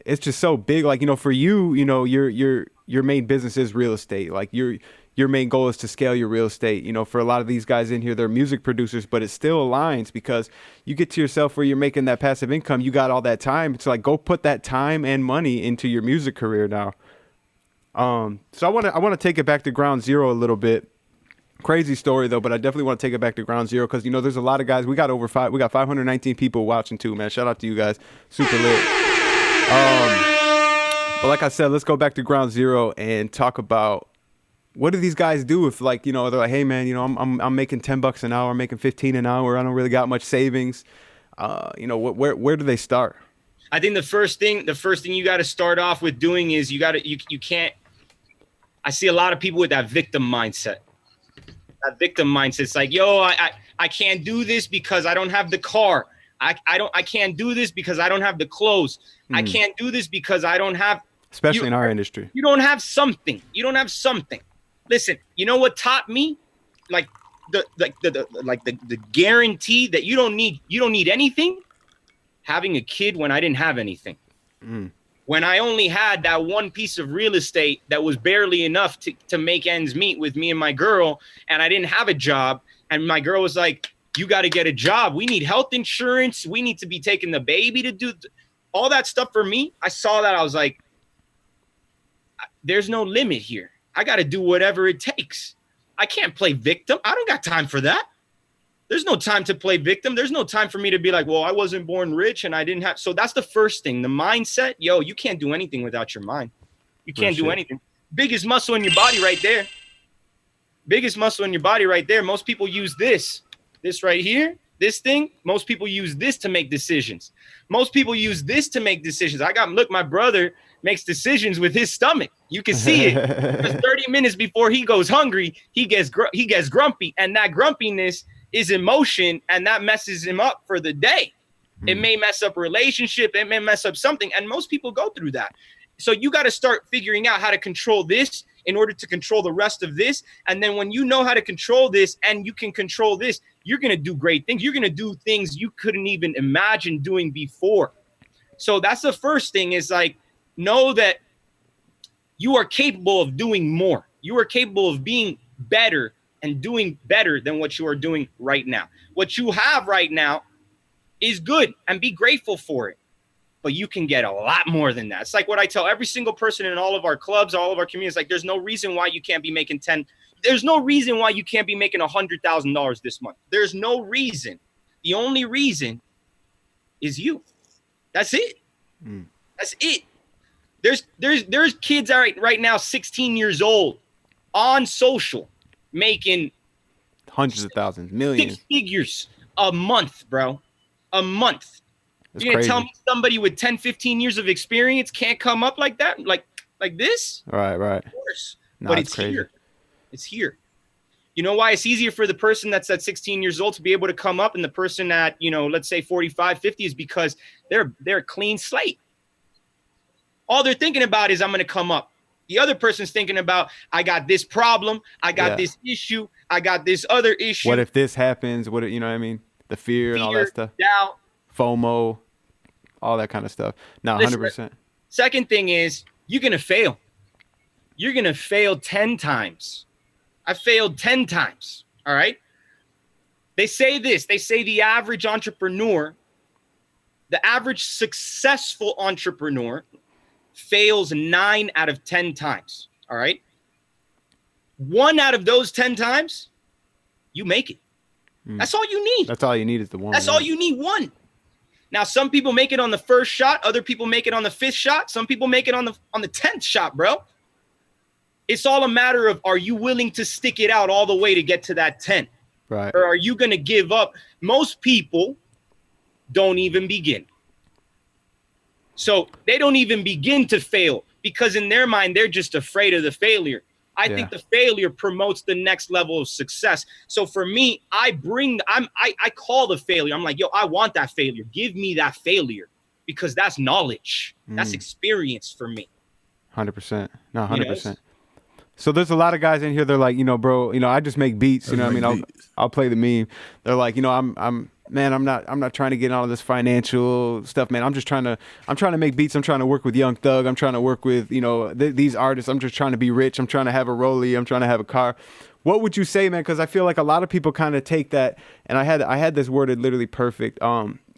it's just so big. Like, for you, your main business is real estate. Like your main goal is to scale your real estate. For a lot of these guys in here, they're music producers, but it still aligns because you get to yourself where you're making that passive income. You got all that time. It's like, go put that time and money into your music career now. So I want to take it back to ground zero a little bit. Crazy story though, but I definitely want to take it back to ground zero because there's a lot of guys. We got 519 people watching too, man. Shout out to you guys, super lit. But like I said, let's go back to ground zero and talk about what do these guys do if they're like, hey man, I'm making $10 an hour, I'm making 15 an hour, I don't really got much savings. Where do they start? I think the first thing you got to start off with doing is you can't. I see a lot of people with that victim mindset. That victim mindset. It's like, yo, I can't do this because I don't have the car. I can't do this because I don't have the clothes. I can't do this because I don't have. Especially in our industry. You don't have something. You don't have something. Listen, you know what taught me? Like the guarantee that you don't need anything. Having a kid when I didn't have anything. When I only had that one piece of real estate that was barely enough to make ends meet with me and my girl, and I didn't have a job, and my girl was like, you got to get a job. We need health insurance. We need to be taking the baby to do all that stuff for me. I saw that. I was like, there's no limit here. I got to do whatever it takes. I can't play victim. I don't got time for that. There's no time to play victim. There's no time for me to be like, well, I wasn't born rich and I didn't have. So that's the first thing. The mindset, yo, you can't do anything without your mind. You can't do anything. Biggest muscle in your body right there. Biggest muscle in your body right there. Most people use this right here, this thing. Most people use this to make decisions. Most people use this to make decisions. Look, my brother makes decisions with his stomach. You can see it. 30 minutes before he goes hungry, he gets grumpy. And that grumpiness is emotion, and that messes him up for the day. It may mess up a relationship. It may mess up something. And most people go through that. So you got to start figuring out how to control this in order to control the rest of this. And then when you know how to control this and you can control this, you're going to do great things. You're going to do things you couldn't even imagine doing before. So that's the first thing, is like, know that you are capable of doing more. You are capable of being better and doing better than what you are doing right now. What you have right now is good, and be grateful for it. But you can get a lot more than that. It's like what I tell every single person in all of our clubs, all of our communities, like, there's no reason why you can't be making there's no reason why you can't be making $100,000 this month. There's no reason. The only reason is you. That's it. That's it. There's kids right now, 16 years old, on social, making hundreds of thousands, millions, 6 figures a month, bro. A month. That's You're gonna crazy. tell me somebody with 10, 15 years of experience can't come up like that, like this? Right. Of course. No, But it's it's crazy. here. It's here. You know why it's easier for the person that's at 16 years old to be able to come up, and the person at, let's say 45, 50, is because they're a clean slate. All they're thinking about is, I'm going to come up. The other person's thinking about, I got this problem, I got this issue, I got this other issue. What if this happens? What, you know what I mean? The fear and all that stuff. Doubt. FOMO, all that kind of stuff. No, 100%. Second thing is, you're going to fail. You're going to fail 10 times. I failed 10 times. All right. They say this. They say the average entrepreneur, the average successful entrepreneur, fails 9 out of 10 times. All right. 1 out of those 10 times, you make it. That's all you need. That's all you need is the one. That's all you need, one. Now, some people make it on the first shot. Other people make it on the 5th shot. Some people make it on the 10th shot, bro. It's all a matter of, are you willing to stick it out all the way to get to that 10? Right. Or are you going to give up? Most people don't even begin. So they don't even begin to fail, because in their mind, they're just afraid of the failure. I think the failure promotes the next level of success. So for me, I call the failure. I'm like, yo, I want that failure. Give me that failure, because that's knowledge. That's experience for me. 100%. No, 100%. So there's a lot of guys in here. They're like, bro, I just make beats. You know what I mean? I'll play the meme. They're like, I'm not trying to get all of this financial stuff, man. I'm trying to make beats. I'm trying to work with Young Thug. I'm trying to work with, these artists. I'm just trying to be rich. I'm trying to have a rollie. I'm trying to have a car. What would you say, man? Because I feel like a lot of people kind of take that, and I had this worded literally perfect.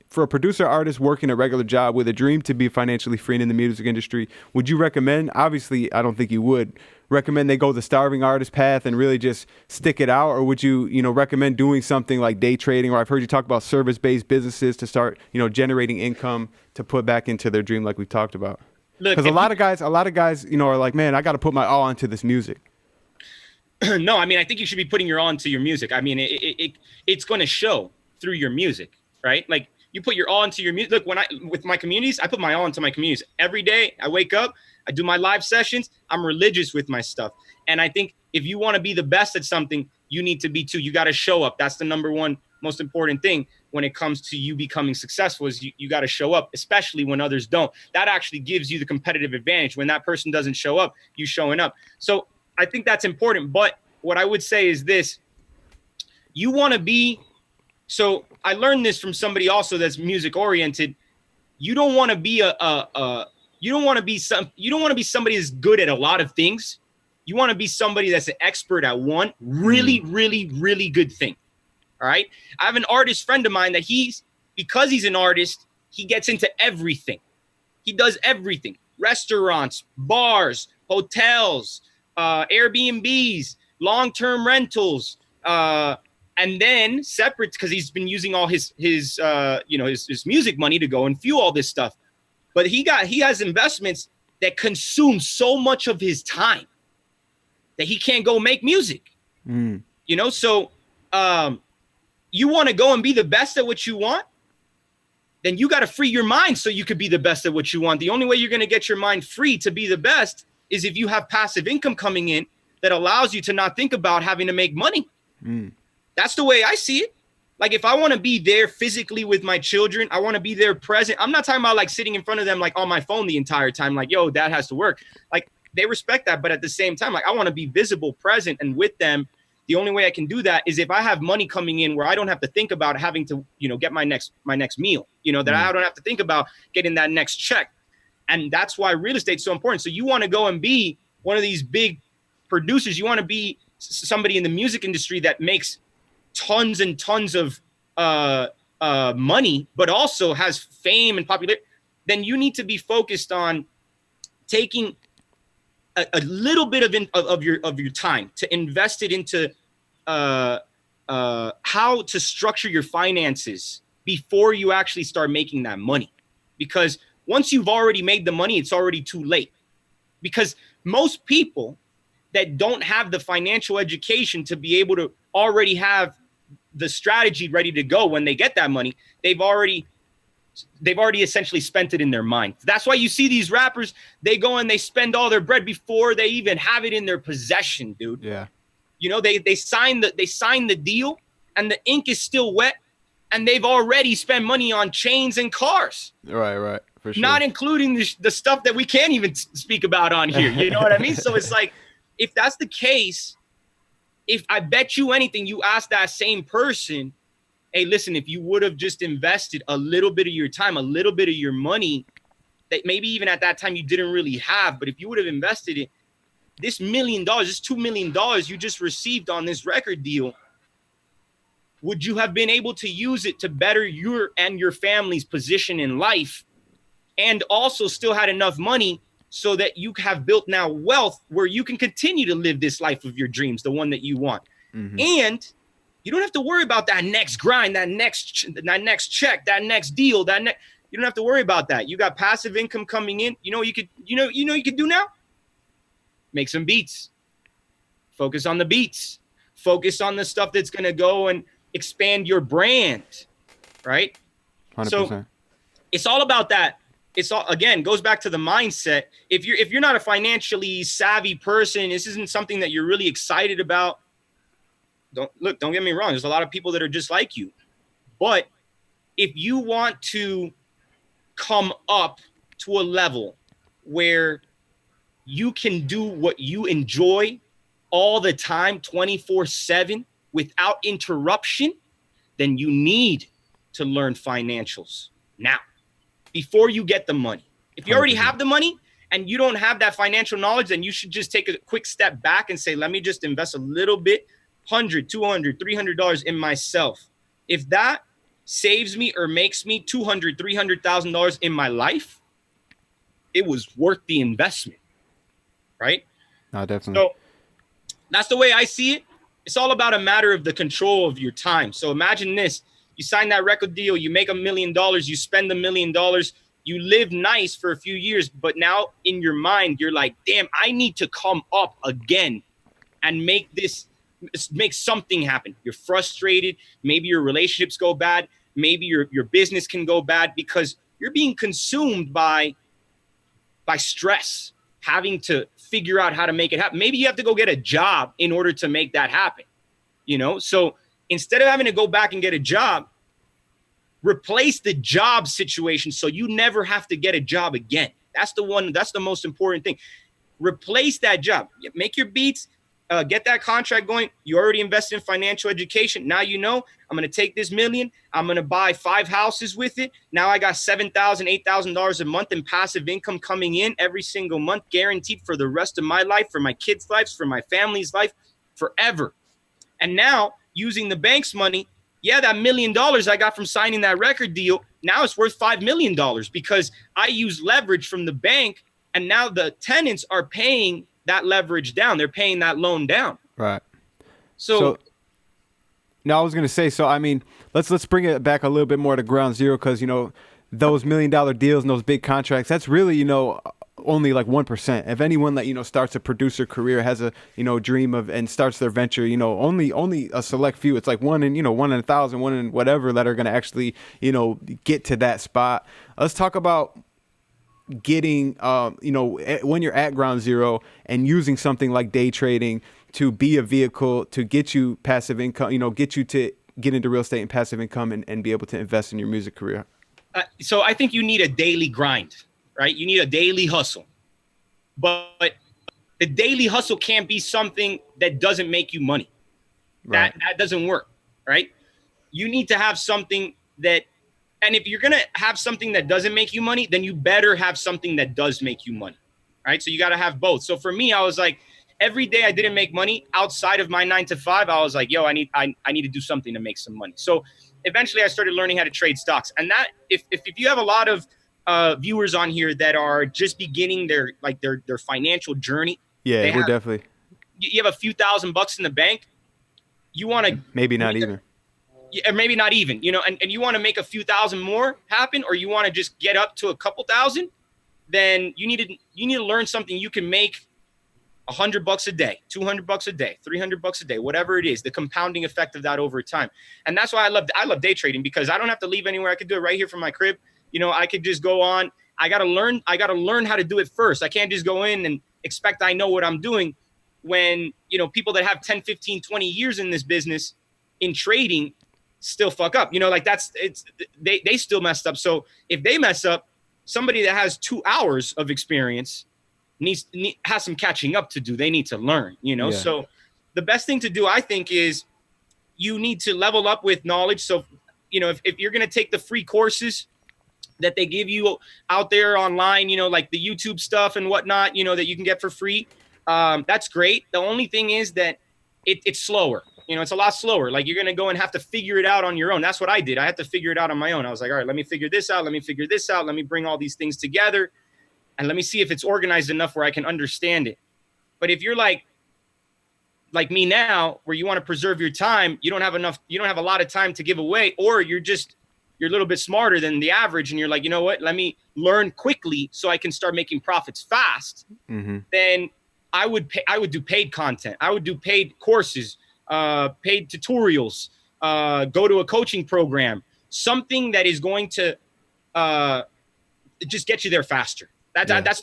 For a producer artist working a regular job with a dream to be financially free in the music industry, would you recommend? Obviously, I don't think you would recommend they go the starving artist path and really just stick it out, or would you, recommend doing something like day trading, or I've heard you talk about service-based businesses to start, generating income to put back into their dream, like we talked about? Because a lot of guys, are like, man, I got to put my all into this music. No, I mean, I think you should be putting your all into your music. I mean, it's going to show through your music, right? Like, You put your all into your music. Look, with my communities, I put my all into my communities. Every day I wake up, I do my live sessions. I'm religious with my stuff. And I think if you want to be the best at something, you need to be too. You got to show up. That's the number one most important thing when it comes to you becoming successful is you got to show up, especially when others don't. That actually gives you the competitive advantage. When that person doesn't show up, you showing up. So I think that's important. But what I would say is this, you want to be, so I learned this from somebody also that's music oriented. You don't want to be you don't want to be somebody that's good at a lot of things. You want to be somebody that's an expert at one really, really, really good thing. All right. I have an artist friend of mine that because he's an artist, he gets into everything. He does everything. Restaurants, bars, hotels, Airbnbs, long-term rentals, and then separate, because he's been using all his music money to go and fuel all this stuff. But he has investments that consume so much of his time that he can't go make music. So you want to go and be the best at what you want, then you got to free your mind so you could be the best at what you want. The only way you're going to get your mind free to be the best is if you have passive income coming in that allows you to not think about having to make money. That's the way I see it. Like, if I want to be there physically with my children, I want to be there present. I'm not talking about like sitting in front of them, like on my phone the entire time. Like, yo, dad has to work. Like, they respect that. But at the same time, like, I want to be visible, present, and with them. The only way I can do that is if I have money coming in where I don't have to think about having to, get my next meal, that I don't have to think about getting that next check. And that's why real estate's so important. So you want to go and be one of these big producers. You want to be somebody in the music industry that makes tons and tons of money, but also has fame and popularity. Then you need to be focused on taking a little bit of your time to invest it into how to structure your finances before you actually start making that money. Because once you've already made the money, it's already too late. Because most people that don't have the financial education to be able to already have the strategy ready to go when they get that money, they've already essentially spent it in their mind. That's why you see these rappers, they go and they spend all their bread before they even have it in their possession, dude. Yeah. They sign the deal and the ink is still wet and they've already spent money on chains and cars. Right. For sure. Not including the stuff that we can't even speak about on here. You know what I mean? So it's like, if that's the case, if I bet you anything, you ask that same person, hey, listen, if you would have just invested a little bit of your time, a little bit of your money that maybe even at that time you didn't really have, but if you would have invested it, this $1 million, this $2 million you just received on this record deal, would you have been able to use it to better your and your family's position in life and also still had enough money so that you have built now wealth where you can continue to live this life of your dreams, the one that you want. And you don't have to worry about that next grind, that next check, that next deal, you don't have to worry about that. You got passive income coming in. You could do now? Make some beats. Focus on the beats. Focus on the stuff that's going to go and expand your brand, right? 100%. So it's all about that. It's all, again, goes back to the mindset. If you're not a financially savvy person, this isn't something that you're really excited about. Don't get me wrong. There's a lot of people that are just like you. But if you want to come up to a level where you can do what you enjoy all the time, 24/7, without interruption, then you need to learn financials now before you get the money. If you already 100%. have the money and you don't have that financial knowledge, then you should just take a quick step back and say, let me just invest a little bit, $100, $200, $300 in myself. If that saves me or makes me $200,000, $300,000 in my life, it was worth the investment, right? No, definitely. So that's the way I see it. It's all about a matter of the control of your time. So imagine this. You sign that record deal, you make $1 million, you spend $1 million, you live nice for a few years, but now in your mind, you're like, damn, I need to come up again and make something happen. You're frustrated. Maybe your relationships go bad. Maybe your business can go bad because you're being consumed by stress, having to figure out how to make it happen. Maybe you have to go get a job in order to make that happen, you know? So instead of having to go back and get a job, replace the job situation so you never have to get a job again. That's the most important thing. Replace that job. Make your beats, get that contract going. You already invested in financial education. Now you know, I'm going to take this $1 million. I'm going to buy 5 houses with it. Now I got $7,000, $8,000 a month in passive income coming in every single month, guaranteed for the rest of my life, for my kids' lives, for my family's life, forever. And now using the bank's money, yeah, that $1 million I got from signing that record deal, now it's worth $5 million because I use leverage from the bank, and now the tenants are paying that leverage down. They're paying that loan down. Right. So now I was gonna say, so I mean, let's bring it back a little bit more to ground zero, because you know those $1 million deals and those big contracts, that's really, you know, only like 1%. If anyone that, you know, starts a producer career, has a, you know, dream of and starts their venture, you know, only a select few. It's like 1 in 1,000, 1 in whatever, that are going to actually, you know, get to that spot. Let's talk about getting, you know, when you're at ground zero and using something like day trading to be a vehicle to get you passive income, you know, get you to get into real estate and passive income and be able to invest in your music career. So I think you need a daily grind, right? You need a daily hustle, but the daily hustle can't be something that doesn't make you money. Right. That doesn't work, right? You need to have something that, and if you're going to have something that doesn't make you money, then you better have something that does make you money, right? So you got to have both. So for me, I was like, every day I didn't make money outside of my 9 to 5, I was like, yo, I need to do something to make some money. So eventually I started learning how to trade stocks. And that, if you have a lot of viewers on here that are just beginning their financial journey. Yeah, we're definitely. You have a few $1,000 in the bank. You want to maybe not even. Yeah, maybe not even, you know, and you want to make a few thousand more happen, or you want to just get up to a couple thousand, then you need to learn something you can make $100 a day, $200 a day, $300 a day, whatever it is, the compounding effect of that over time. And that's why I love day trading, because I don't have to leave anywhere. I could do it right here from my crib. You know, I could just go on. I got to learn how to do it first. I can't just go in and expect I know what I'm doing when, you know, people that have 10, 15, 20 years in this business in trading still fuck up. You know, like they still messed up. So if they mess up, somebody that has 2 hours of experience has some catching up to do. They need to learn, you know? Yeah. So the best thing to do, I think, is you need to level up with knowledge. So, you know, if you're going to take the free courses that they give you out there online, you know, like the YouTube stuff and whatnot, you know, that you can get for free, that's great. The only thing is that it's slower. You know, it's a lot slower. Like, you're going to go and have to figure it out on your own. That's what I did. I had to figure it out on my own. I was like, all right, let me figure this out. Let me figure this out. Let me bring all these things together. And let me see if it's organized enough where I can understand it. But if you're like me now, where you want to preserve your time, you don't have a lot of time to give away, or you're a little bit smarter than the average, and you're like, you know what, let me learn quickly so I can start making profits fast. Mm-hmm. Then I would do paid content. I would do paid courses, paid tutorials, go to a coaching program, something that is going to just get you there faster. That's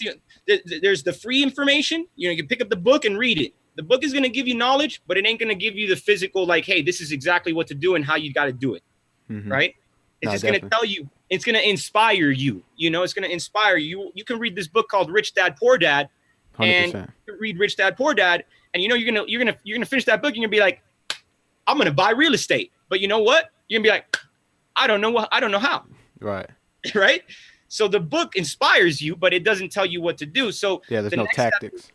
there's the free information. You know, you can pick up the book and read it. The book is going to give you knowledge, but it ain't going to give you the physical, like, hey, this is exactly what to do and how you got to do it. Mm-hmm. Right. It's just going to tell you, it's going to inspire you. You know, it's going to inspire you. You can read this book called Rich Dad, Poor Dad, 100%. And read Rich Dad, Poor Dad. And, you know, you're going to finish that book. You're going to be like, I'm going to buy real estate. But you know what? You're going to be like, I don't know how. Right. Right. So the book inspires you, but it doesn't tell you what to do. So yeah, there's no tactics.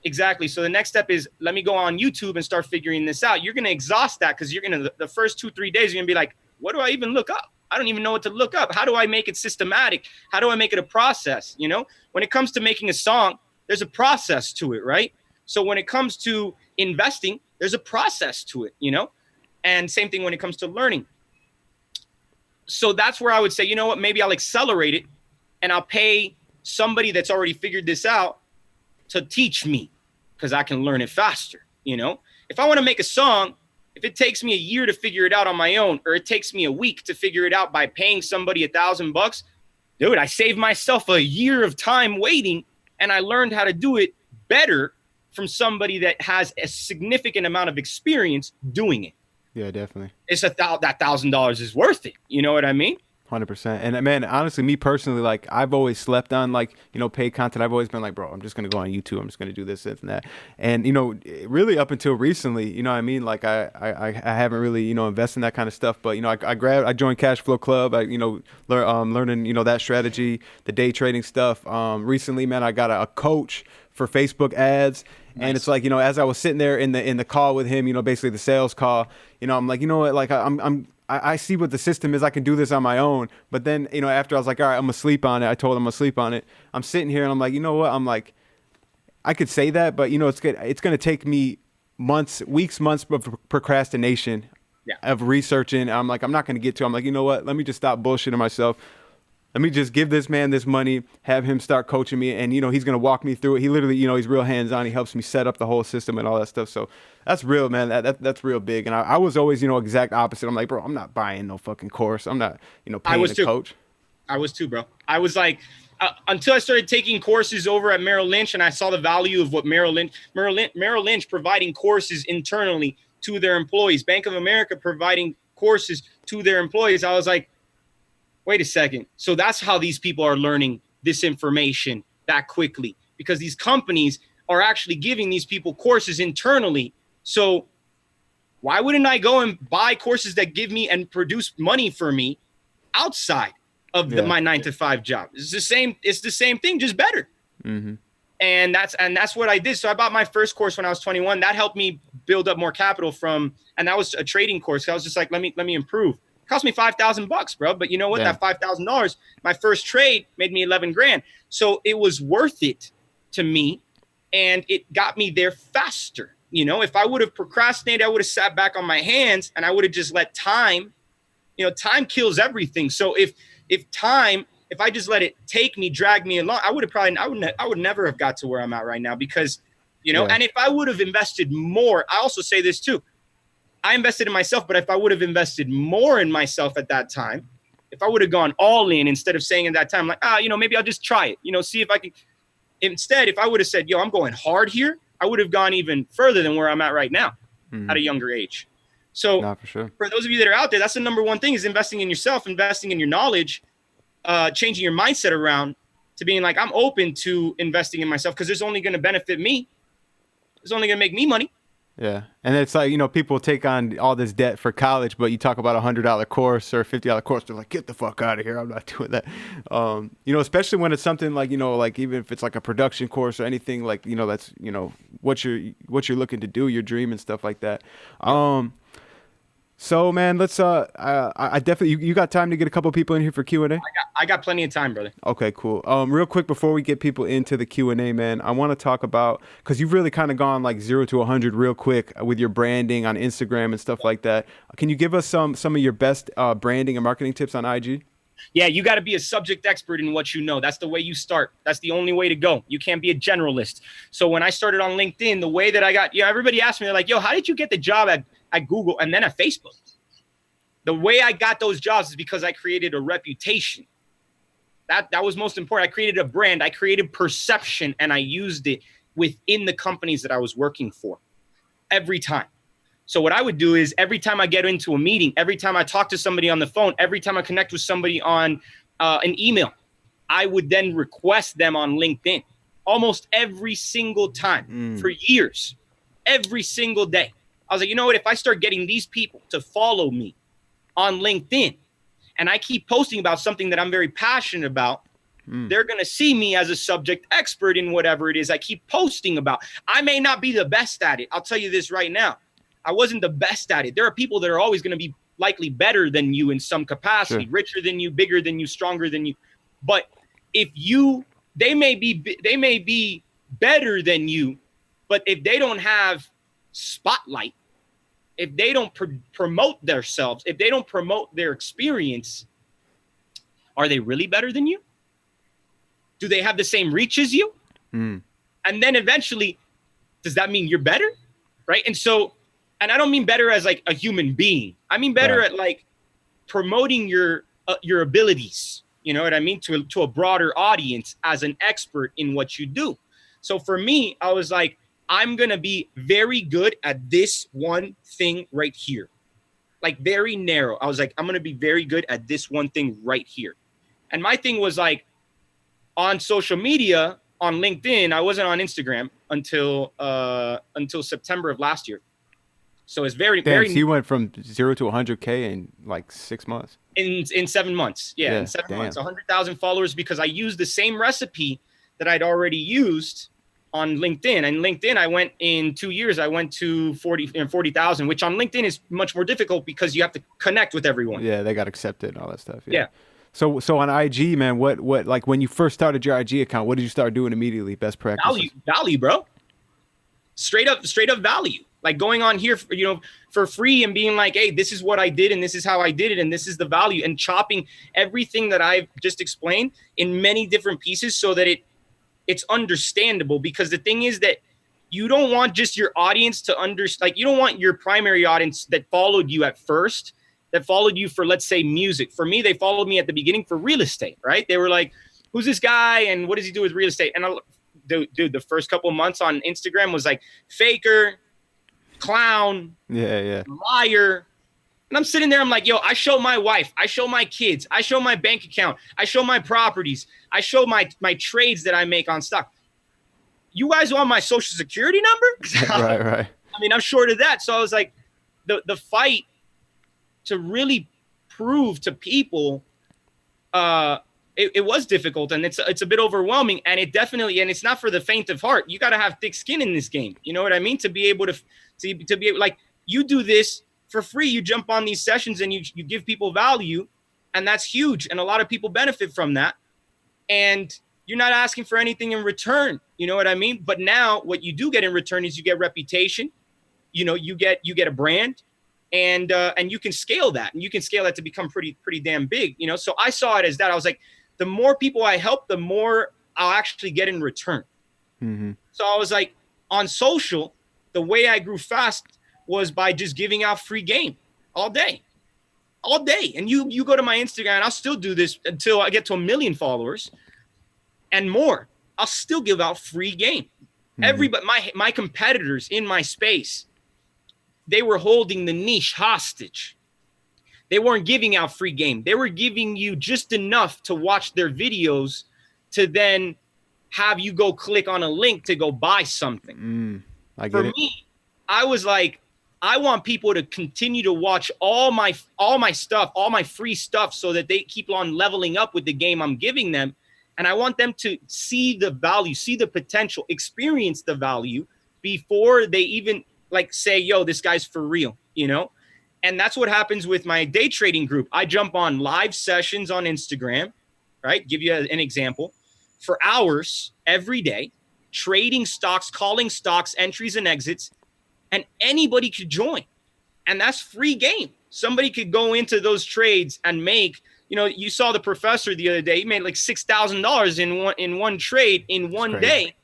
Exactly. So the next step is, let me go on YouTube and start figuring this out. You're going to exhaust that, because you're going to, the first 2-3 days, you're going to be like, what do I even look up? I don't even know what to look up. How do I make it systematic? How do I make it a process? You know, when it comes to making a song, there's a process to it, right? So when it comes to investing, there's a process to it, you know, and same thing when it comes to learning. So that's where I would say, you know what, maybe I'll accelerate it and I'll pay somebody that's already figured this out to teach me, because I can learn it faster. You know, if I want to make a song, If it takes me a year to figure it out on my own, or it takes me a week to figure it out by paying somebody $1,000, dude, I saved myself a year of time waiting, and I learned how to do it better from somebody that has a significant amount of experience doing it. Yeah, definitely. It's that $1,000 is worth it. You know what I mean? 100%. And man, honestly, me personally, like I've always slept on like, paid content. I've always been like, bro, I'm just going to go on YouTube. I'm just going to do this and that. And, really up until recently, you know what I mean? Like I haven't really, invested in that kind of stuff, but, I joined Cash Flow Club. Learning, that strategy, the day trading stuff. Recently, man, I got a coach for Facebook ads. Nice. And it's like, as I was sitting there in the call with him, basically the sales call, I'm like, you know what, like I see what the system is. I can do this on my own. But then, after I was like, all right, I'm going to sleep on it. I told him I'm going to sleep on it. I'm sitting here and I'm like, you know what? I'm like, I could say that, but it's good. It's going to take me months of procrastination of researching. I'm like, I'm not going to get to it. I'm like, you know what? Let me just stop bullshitting myself. Let me just give this man this money, have him start coaching me, and, he's going to walk me through it. He literally, he's real hands-on. He helps me set up the whole system and all that stuff. So that's real, man. That's real big. And I was always, exact opposite. I'm like, bro, I'm not buying no fucking course. I'm not, paying a coach. I was too, bro. I was like, until I started taking courses over at Merrill Lynch, and I saw the value of what Merrill Lynch providing courses internally to their employees, Bank of America providing courses to their employees. I was like, wait a second. So that's how these people are learning this information that quickly, because these companies are actually giving these people courses internally. So why wouldn't I go and buy courses that give me and produce money for me outside of my 9-to-5 job? It's the same thing, just better. Mm-hmm. And that's what I did. So I bought my first course when I was 21. That helped me build up more capital and that was a trading course. So I was just like, let me improve. Cost me $5,000, bro. But you know what? Yeah. That $5,000, my first trade made me 11 grand. So it was worth it to me, and it got me there faster. If I would have procrastinated, I would have sat back on my hands and I would have just let time, time kills everything. So if I just let it take me, drag me along, I would never have got to where I'm at right now, because, and if I would have invested more, I also say this too. I invested in myself, but if I would have invested more in myself at that time, if I would have gone all in instead of saying at that time, like, maybe I'll just try it, see if I can. Instead, if I would have said, yo, I'm going hard here, I would have gone even further than where I'm at right now at a younger age. So for sure. For those of you that are out there, that's the number one thing, is investing in yourself, investing in your knowledge, changing your mindset around to being like, I'm open to investing in myself, because it's only going to benefit me. It's only going to make me money. Yeah. And it's like, people take on all this debt for college, but you talk about $100 course or $50 course, they're like, get the fuck out of here. I'm not doing that. Especially when it's something like, like even if it's like a production course or anything like, that's, what you're looking to do, your dream and stuff like that. So man, let's I definitely you got time to get a couple people in here for Q&A? I got plenty of time, brother. Okay, cool. Real quick before we get people into the Q&A, man, I want to talk about, because you've really kind of gone like 0 to 100 real quick with your branding on Instagram and stuff like that. Can you give us some of your best branding and marketing tips on IG? Yeah, you got to be a subject expert in what you know. That's the way you start. That's the only way to go. You can't be a generalist. So when I started on LinkedIn, the way that I got, everybody asked me, they're like, yo, how did you get the job at Google and then at Facebook? The way I got those jobs is because I created a reputation. That was most important. I created a brand. I created perception, and I used it within the companies that I was working for every time. So what I would do is every time I get into a meeting, every time I talk to somebody on the phone, every time I connect with somebody on an email, I would then request them on LinkedIn almost every single time for years, every single day. I was like, you know what? If I start getting these people to follow me on LinkedIn and I keep posting about something that I'm very passionate about, they're going to see me as a subject expert in whatever it is I keep posting about. I may not be the best at it. I'll tell you this right now. I wasn't the best at it. There are people that are always going to be likely better than you in some capacity, richer than you, bigger than you, stronger than you. But they may be better than you, but if they don't have spotlight, if they don't promote themselves, if they don't promote their experience, are they really better than you? Do they have the same reach as you? And then eventually, does that mean you're better? Right? And so and I don't mean better as like a human being. I mean better at like promoting your abilities. You know what I mean? To a broader audience as an expert in what you do. So for me, I was like, I'm going to be very good at this one thing right here. Like very narrow. I was like, I'm going to be very good at this one thing right here. And my thing was like on social media, on LinkedIn, I wasn't on Instagram until September of last year. So it's very, Damn, very. so you went from 0 to 100K in like 6 months. In 7 months. Yeah, in 7 months, 100,000 followers, because I used the same recipe that I'd already used on LinkedIn. And LinkedIn, I went in 2 years, I went to 40,000, which on LinkedIn is much more difficult because you have to connect with everyone. Yeah, they got accepted and all that stuff. Yeah. So on IG, man, what like when you first started your IG account, what did you start doing immediately? Best practices? Value, bro. Straight up value. Like going on here, for free and being like, hey, this is what I did and this is how I did it and this is the value, and chopping everything that I've just explained in many different pieces so that it's understandable. Because the thing is that you don't want just your audience to understand. Like you don't want your primary audience that followed you at first, that followed you for, let's say, music. For me, they followed me at the beginning for real estate, right? They were like, who's this guy and what does he do with real estate? And dude, the first couple of months on Instagram was like faker, clown, liar. And I'm sitting there, I'm like, yo, I show my wife, I show my kids, I show my bank account, I show my properties, I show my trades that I make on stock. You guys want my social security number? Right. I mean, I'm short of that. So I was like, the fight to really prove to people, it was difficult, and it's a bit overwhelming, and it definitely, and it's not for the faint of heart. You got to have thick skin in this game. You know what I mean? To be able to be able, like, you do this for free. You jump on these sessions and you give people value, and that's huge. And a lot of people benefit from that. And you're not asking for anything in return. You know what I mean? But now what you do get in return is you get reputation. You get a brand, and you can scale that, and you can scale that to become pretty damn big. So I saw it as that. I was like, the more people I help, the more I'll actually get in return. Mm-hmm. So I was like, on social, the way I grew fast was by just giving out free game all day. And you go to my Instagram, and I'll still do this until I get to 1 million followers and more. I'll still give out free game. Mm-hmm. Everybody, my competitors in my space, they were holding the niche hostage. They weren't giving out free game. They were giving you just enough to watch their videos to then have you go click on a link to go buy something. For me, I was like, I want people to continue to watch all my stuff, all my free stuff, so that they keep on leveling up with the game I'm giving them. And I want them to see the value, see the potential, experience the value before they even like say, yo, this guy's for real, And that's what happens with my day trading group. I jump on live sessions on Instagram, right? Give you an example. For hours every day, trading stocks, calling stocks, entries and exits, and anybody could join. And that's free game. Somebody could go into those trades and make, you saw the professor the other day, he made like $6,000 in one trade in one day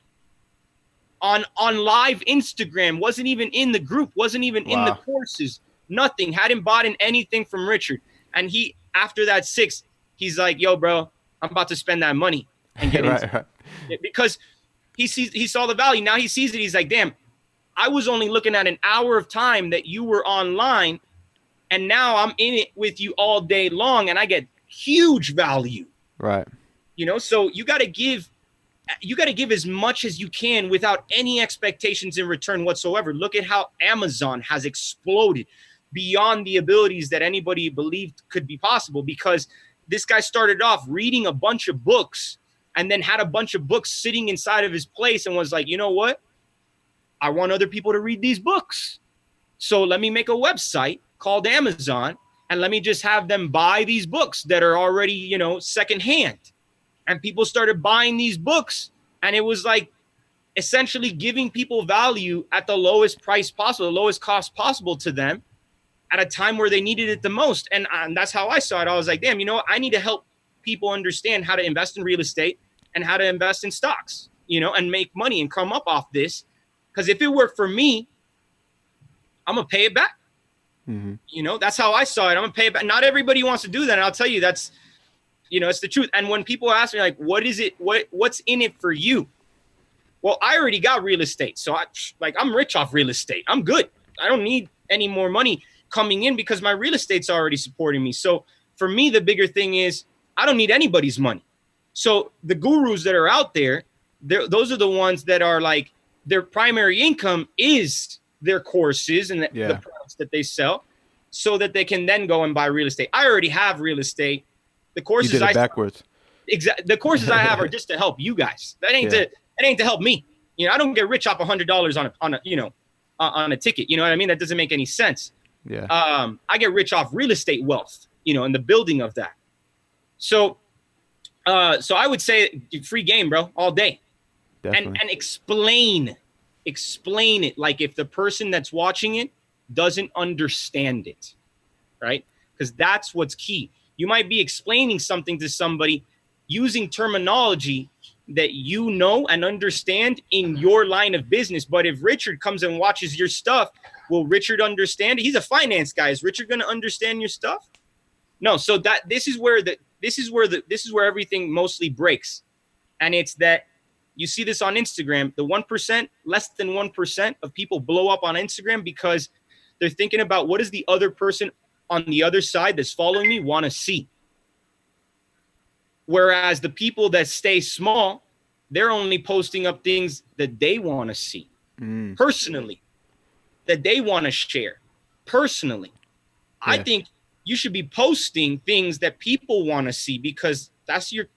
on live Instagram. Wasn't even in the group, wasn't even in the courses, nothing, hadn't bought in anything from Richard. And he, after that 6, he's like, yo, bro, I'm about to spend that money and get into it. Because he saw the value. Now he sees it. He's like, damn, I was only looking at an hour of time that you were online, and now I'm in it with you all day long, and I get huge value. Right. So you got to give as much as you can without any expectations in return whatsoever. Look at how Amazon has exploded beyond the abilities that anybody believed could be possible, because this guy started off reading a bunch of books and then had a bunch of books sitting inside of his place and was like, you know what? I want other people to read these books. So let me make a website called Amazon, and let me just have them buy these books that are already, secondhand. And people started buying these books, and it was like essentially giving people value at the lowest price possible, the lowest cost possible to them at a time where they needed it the most. And that's how I saw it. I was like, damn, I need to help people understand how to invest in real estate and how to invest in stocks, and make money and come up off this. Because if it worked for me, I'm gonna pay it back. You know, that's how I saw it. I'm gonna pay it back. Not everybody wants to do that. And I'll tell you, that's, you know, it's the truth. And when people ask me like, what is it? What's in it for you? Well, I already got real estate. So I'm rich off real estate. I'm good. I don't need any more money coming in because my real estate's already supporting me. So for me, the bigger thing is I don't need anybody's money. So the gurus that are out there, those are the ones that are like, their primary income is their courses and the products that they sell, so that they can then go and buy real estate. I already have real estate. The courses you did it backwards. Exactly. The courses I have are just to help you guys. That ain't to help me. You know, I don't get rich off $100 on a ticket. You know what I mean? That doesn't make any sense. Yeah. I get rich off real estate wealth, you know, and the building of that. So I would say free game, bro, all day. Definitely. And explain it. Like if the person that's watching it doesn't understand it, right? Because that's what's key. You might be explaining something to somebody using terminology that you know and understand in your line of business. But if Richard comes and watches your stuff, will Richard understand it? He's a finance guy. Is Richard going to understand your stuff? No. So this is where everything mostly breaks. And it's that you see this on Instagram, the 1%, less than 1% of people blow up on Instagram because they're thinking about what does the other person on the other side that's following me want to see. Whereas the people that stay small, they're only posting up things that they want to see personally, that they want to share personally. Yeah. I think you should be posting things that people want to see because that's your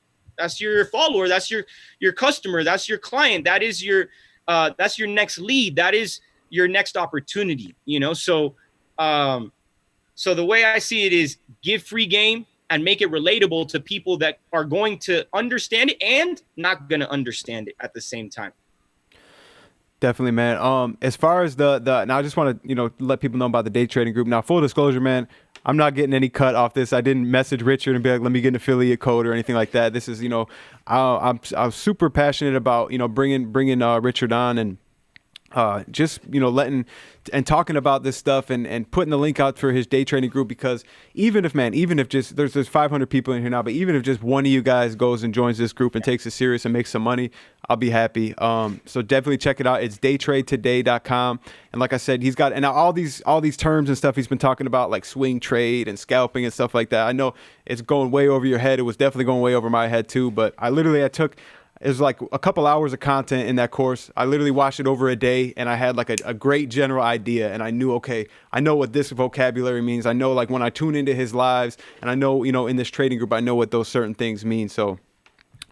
follower, that's your customer, that's your client, that's your next lead, that is your next opportunity, you know? So the way I see it is give free game and make it relatable to people that are going to understand it and not going to understand it at the same time. Definitely, man. As far as now I just want to, let people know about the day trading group. Now, full disclosure, man, I'm not getting any cut off this. I didn't message Richard and be like, let me get an affiliate code or anything like that. This is, I'm super passionate about, bringing Richard on and just, letting and talking about this stuff and putting the link out for his day trading group, because even if just there's 500 people in here now, but even if just one of you guys goes and joins this group and takes it serious and makes some money, I'll be happy. So definitely check it out. It's daytradetoday.com. And like I said, he's got, and all these terms and stuff he's been talking about, like swing trade and scalping and stuff like that. I know it's going way over your head. It was definitely going way over my head too, but it was like a couple hours of content in that course. I literally watched it over a day, and I had like a great general idea, and I knew, okay, I know what this vocabulary means. I know, like, when I tune into his lives, and I know, in this trading group, I know what those certain things mean. So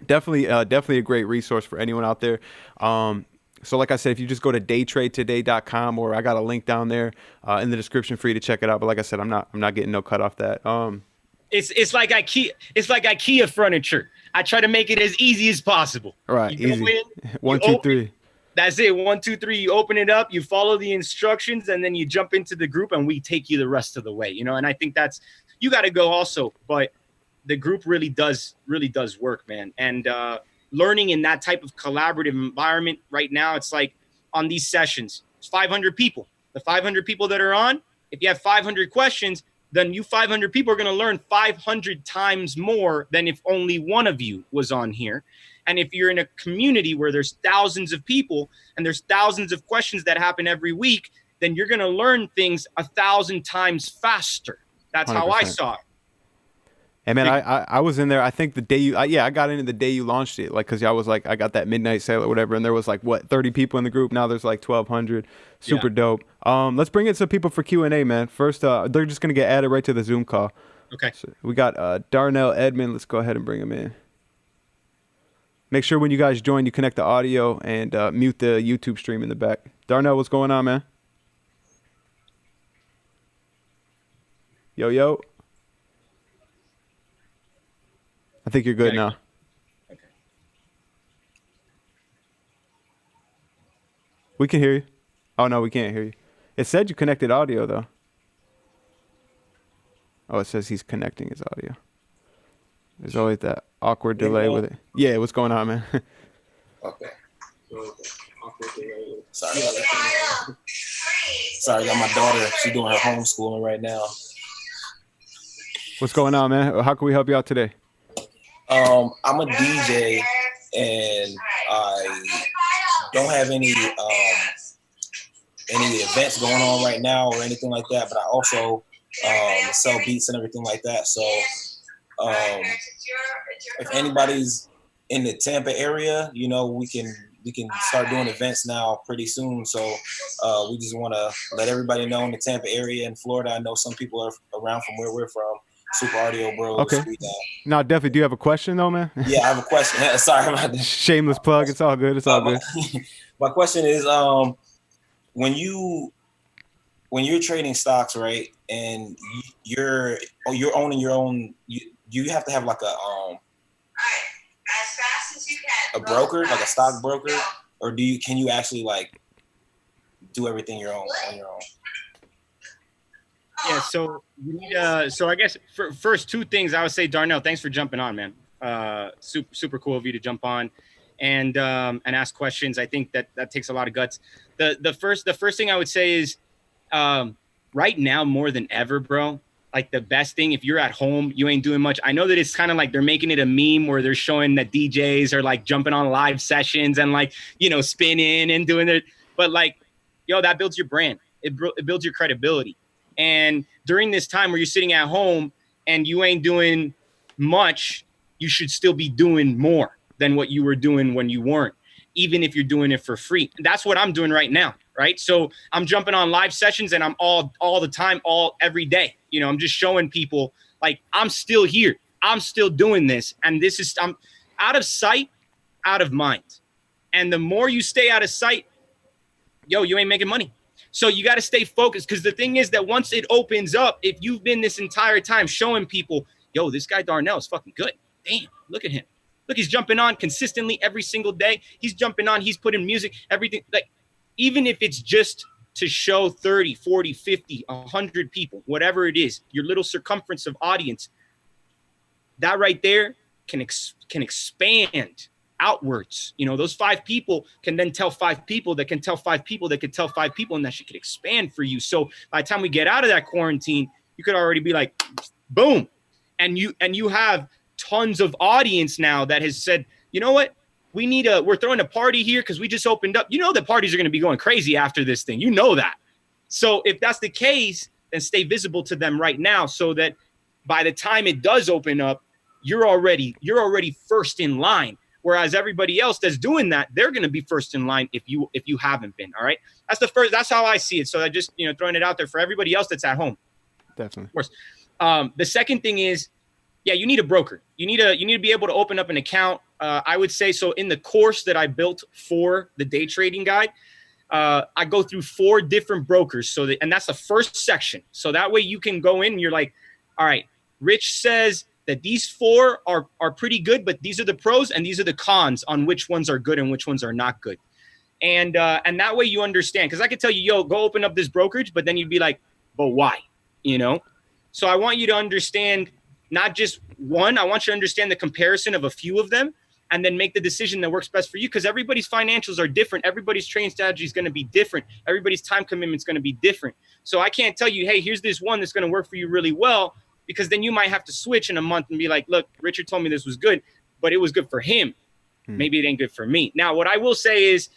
definitely a great resource for anyone out there. So like I said, if you just go to daytradetoday.com, or I got a link down there in the description for you to check it out. But like I said, I'm not getting no cut off that. It's like IKEA furniture. I try to make it as easy as possible. Right, you easy. Go in, 1, 2, 3. That's it. 1, 2, 3. You open it up, you follow the instructions, and then you jump into the group, and we take you the rest of the way. And I think you got to go also, but the group really does work, man. And learning in that type of collaborative environment right now, it's like on these sessions, it's 500 people. The 500 people that are on, if you have 500 questions, then you 500 people are going to learn 500 times more than if only one of you was on here. And if you're in a community where there's thousands of people and there's thousands of questions that happen every week, then you're going to learn things 1,000 times faster. That's 100%. How I saw it. And man, I was in there. I think the day I got in the day you launched it, like, because I was like, I got that midnight sale or whatever, and there was like 30 people in the group. Now there's like 1,200. Super dope. Let's bring in some people for Q&A, man. First, they're just gonna get added right to the Zoom call. Okay. So we got Darnell, Edmund. Let's go ahead and bring him in. Make sure when you guys join, you connect the audio and mute the YouTube stream in the back. Darnell, what's going on, man? Yo. I think you're good now. Okay. We can hear you. Oh, no, we can't hear you. It said you connected audio, though. Oh, it says he's connecting his audio. There's always that awkward delay with it. Yeah, what's going on, man? Okay. Awkward delay. Sorry. Sorry, I got my daughter. She's doing her homeschooling right now. What's going on, man? How can we help you out today? I'm a DJ, and I don't have any events going on right now or anything like that. But I also sell beats and everything like that. So if anybody's in the Tampa area, you know, we can start doing events now pretty soon. So we just want to let everybody know in the Tampa area and Florida. I know some people are around from where we're from. Super Audio Bros. Okay. No, definitely. Do you have a question though, man? Yeah, I have a question. Sorry about that. Shameless plug. It's all good. It's all good. My question is, when you're trading stocks, right, and you're owning your own, you have to have like a broker, like a stock broker, or can you actually like do everything on your own? Yeah, so you need so I guess for first two things I would say, Darnell, thanks for jumping on, man. Super cool of you to jump on and ask questions. I think that takes a lot of guts. The first thing I would say is right now more than ever, bro, like the best thing, if you're at home, you ain't doing much. I know that it's kind of like they're making it a meme where they're showing that DJs are like jumping on live sessions and like, you know, spinning and doing it. But like, yo, that builds your brand. It builds your credibility. And during this time where you're sitting at home and you ain't doing much, you should still be doing more than what you were doing when you weren't, even if you're doing it for free. That's what I'm doing right now, right? So I'm jumping on live sessions and I'm all the time, every day. You know, I'm just showing people like I'm still here. I'm still doing this. And I'm out of sight, out of mind. And the more you stay out of sight, yo, you ain't making money. So you got to stay focused, because the thing is that once it opens up, if you've been this entire time showing people, yo, this guy Darnell is fucking good. Damn, look at him. Look, he's jumping on consistently every single day. He's jumping on. He's putting music, everything. Like, even if it's just to show 30, 40, 50, 100 people, whatever it is, your little circumference of audience, that right there can expand outwards. You know, those 5 people can then tell 5 people that can tell 5 people that can tell 5 people, and that shit could expand for you. So by the time we get out of that quarantine, you could already be like, boom. And you have tons of audience now that has said, you know what? We're throwing a party here because we just opened up. You know that parties are going to be going crazy after this thing. You know that. So if that's the case, then stay visible to them right now, so that by the time it does open up, you're already first in line. Whereas everybody else that's doing that, they're going to be first in line if you haven't been. All right. That's how I see it. So I just, throwing it out there for everybody else that's at home. Definitely. Of course. The second thing is, yeah, you need a broker. You need to be able to open up an account. I would say, so in the course that I built for the day trading guide, I go through 4 different brokers. And that's the first section. So that way you can go in and you're like, all right, Rich says that these 4 are pretty good, but these are the pros and these are the cons on which ones are good and which ones are not good. And that way you understand, because I could tell you, yo, go open up this brokerage, but then you'd be like, but why? So I want you to understand not just one, I want you to understand the comparison of a few of them, and then make the decision that works best for you, because everybody's financials are different. Everybody's trading strategy is going to be different. Everybody's time commitment is going to be different. So I can't tell you, hey, here's this one that's going to work for you really well, because then you might have to switch in a month and be like, look, Richard told me this was good, but it was good for him. Maybe it ain't good for me. Now, what I will say is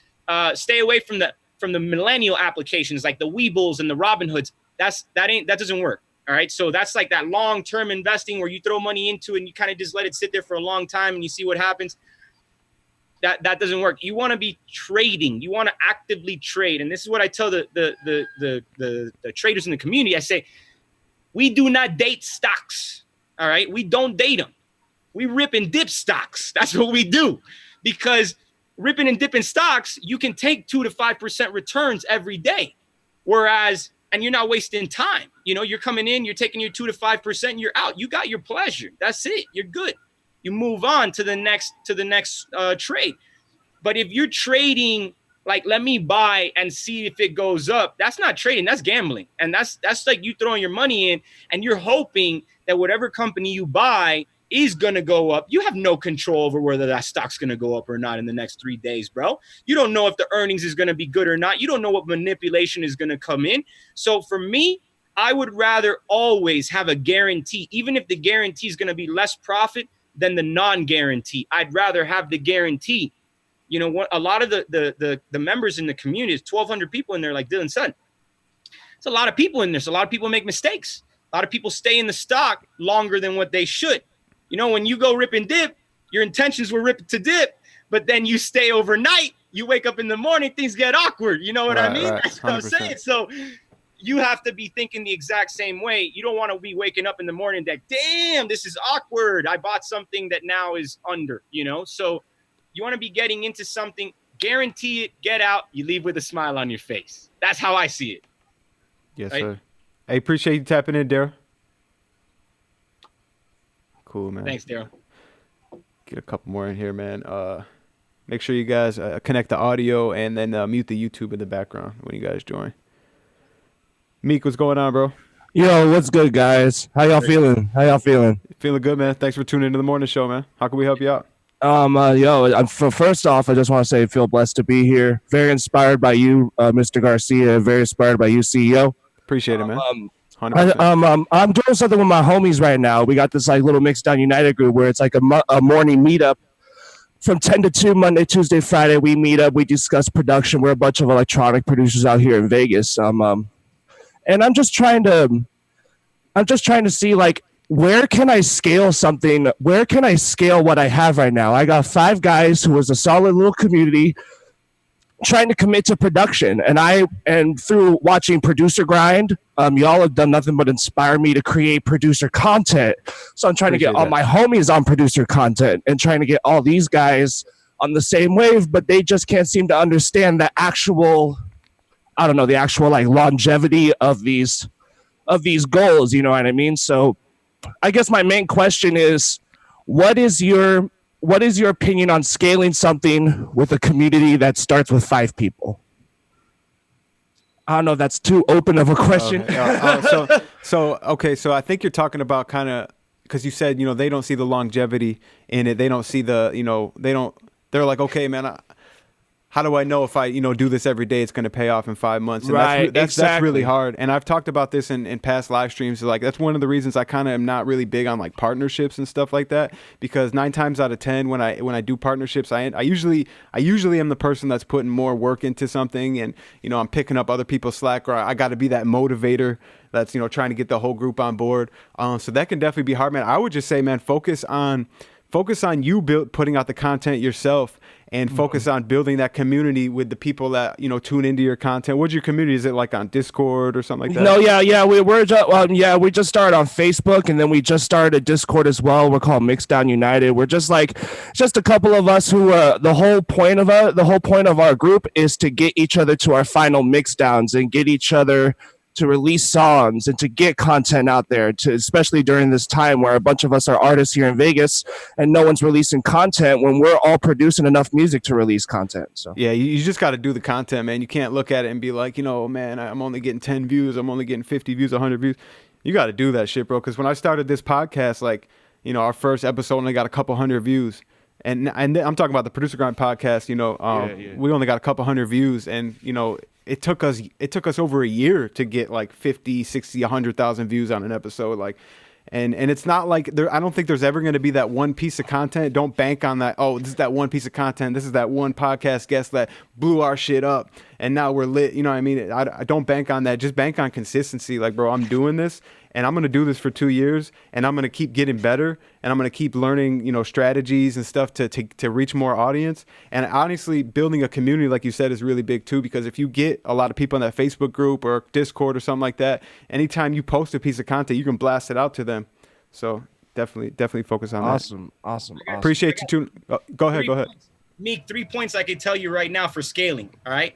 stay away from the millennial applications like the Weebles and the Robinhoods. That doesn't work. All right. So that's like that long-term investing where you throw money into it and you kind of just let it sit there for a long time and you see what happens. That doesn't work. You want to be trading. You want to actively trade. And this is what I tell the traders in the community. I say, we do not date stocks. All right. We don't date them. We rip and dip stocks. That's what we do. Because ripping and dipping stocks, you can take 2 to 5% returns every day. Whereas, and you're not wasting time. You're coming in, you're taking your 2 to 5%, and you're out. You got your pleasure. That's it. You're good. You move on to the next trade. But if you're trading, like, let me buy and see if it goes up, that's not trading. That's gambling. And that's like you throwing your money in and you're hoping that whatever company you buy is going to go up. You have no control over whether that stock's going to go up or not in the next 3 days, bro. You don't know if the earnings is going to be good or not. You don't know what manipulation is going to come in. So for me, I would rather always have a guarantee, even if the guarantee is going to be less profit than the non-guarantee. I'd rather have the guarantee. You know what? A lot of the members in the community is 1,200 people in there, like Dylan said. It's a lot of people in there. So a lot of people make mistakes. A lot of people stay in the stock longer than what they should. You know, when you go rip and dip, your intentions were rip to dip, but then you stay overnight. You wake up in the morning, things get awkward. You know what I mean? Right, That's what I'm saying. So you have to be thinking the exact same way. You don't want to be waking up in the morning that, damn, this is awkward. I bought something that now is under, you know? So you want to be getting into something, guarantee it, get out, you leave with a smile on your face. That's how I see it. Yes, Right? sir. Hey, appreciate you tapping in, Daryl. Cool, man. Thanks, Daryl. Get a couple more in here, man. Make sure you guys connect the audio and then mute the YouTube in the background when you guys join. Meek, what's going on, bro? Yo, what's good, guys? How y'all feeling? Feeling good, man. Thanks for tuning into the morning show, man. How can we help you out? First off, I just want to say I feel blessed to be here. Very inspired by you, Mr. Garcia. Very inspired by you, CEO. Appreciate it, man. 100%. I'm doing something with my homies right now. We got this like little Mix Down United group where it's like a morning meetup from 10 to 2, Monday, Tuesday, Friday. We meet up. We discuss production. We're a bunch of electronic producers out here in Vegas. And I'm just trying to see like, where can I scale something? Where can I scale what I have right now? I got 5 guys who was a solid little community trying to commit to production. And through watching ProducerGrind, y'all have done nothing but inspire me to create producer content. So I'm trying to get all my homies on producer content and trying to get all these guys on the same wave, but they just can't seem to understand the actual, like longevity of these goals. You know what I mean? So I guess my main question is, what is your opinion on scaling something with a community that starts with 5 people? I don't know if that's too open of a question. Okay. So I think you're talking about kind of, because you said, they don't see the longevity in it. They don't see they're like, okay, man, how do I know if I, do this every day, it's going to pay off in 5 months? And Right, that's exactly. really hard. And I've talked about this in past live streams. Like, that's one of the reasons I kind of am not really big on like partnerships and stuff like that, because 9 times out of 10, when I do partnerships, I usually am the person that's putting more work into something, and, I'm picking up other people's slack, or I got to be that motivator that's, trying to get the whole group on board. So that can definitely be hard, man. I would just say, man, focus on you putting out the content yourself, and focus on building that community with the people that, tune into your content. What's your community? Is it like on Discord or something like that? No, yeah. We just started on Facebook, and then we just started a Discord as well. We're called Mix Down United. We're just a couple of us who the whole point of our group is to get each other to our final mix downs and get each other to release songs and to get content out there, especially during this time where a bunch of us are artists here in Vegas and no one's releasing content when we're all producing enough music to release content. So yeah, you just got to do the content, man. You can't look at it and be like, man, I'm only getting 10 views. I'm only getting 50 views, 100 views. You got to do that shit, bro. Because when I started this podcast, like, our first episode only got a couple hundred views. And I'm talking about the Producer Grind podcast, we only got a couple hundred views, and, it took us over a year to get like 50, 60, 100,000 views on an episode. Like, and it's not like I don't think there's ever going to be that one piece of content. Don't bank on that. Oh, this is that one piece of content. This is that one podcast guest that blew our shit up, and now we're lit. You know what I mean? I don't bank on that. Just bank on consistency. Like, bro, I'm doing this, and I'm going to do this for 2 years, and I'm going to keep getting better, and I'm going to keep learning, strategies and stuff to reach more audience. And honestly, building a community, like you said, is really big too, because if you get a lot of people in that Facebook group or Discord or something like that, anytime you post a piece of content, you can blast it out to them. So definitely focus on that. Awesome. Appreciate you too. Go ahead. Meek, 3 points I could tell you right now for scaling. All right.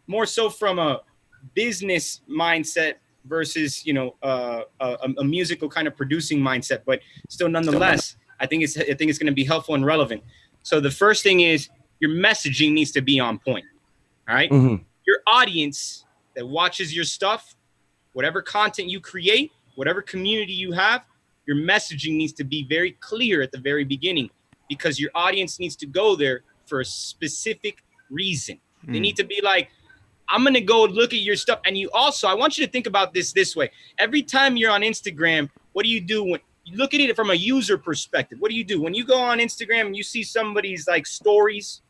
More so from a business mindset versus, a musical kind of producing mindset, but still nonetheless, I think it's going to be helpful and relevant. So the first thing is your messaging needs to be on point. All right. Mm-hmm. Your audience that watches your stuff, whatever content you create, whatever community you have, Your messaging needs to be very clear at the very beginning because your audience needs to go there for a specific reason. They need to be like, I'm going to go look at your stuff. And you also, I want you to think about this way. Every time you're on Instagram, what do you do when you look at it from a user perspective? What do you do when you go on Instagram and you see somebody's like stories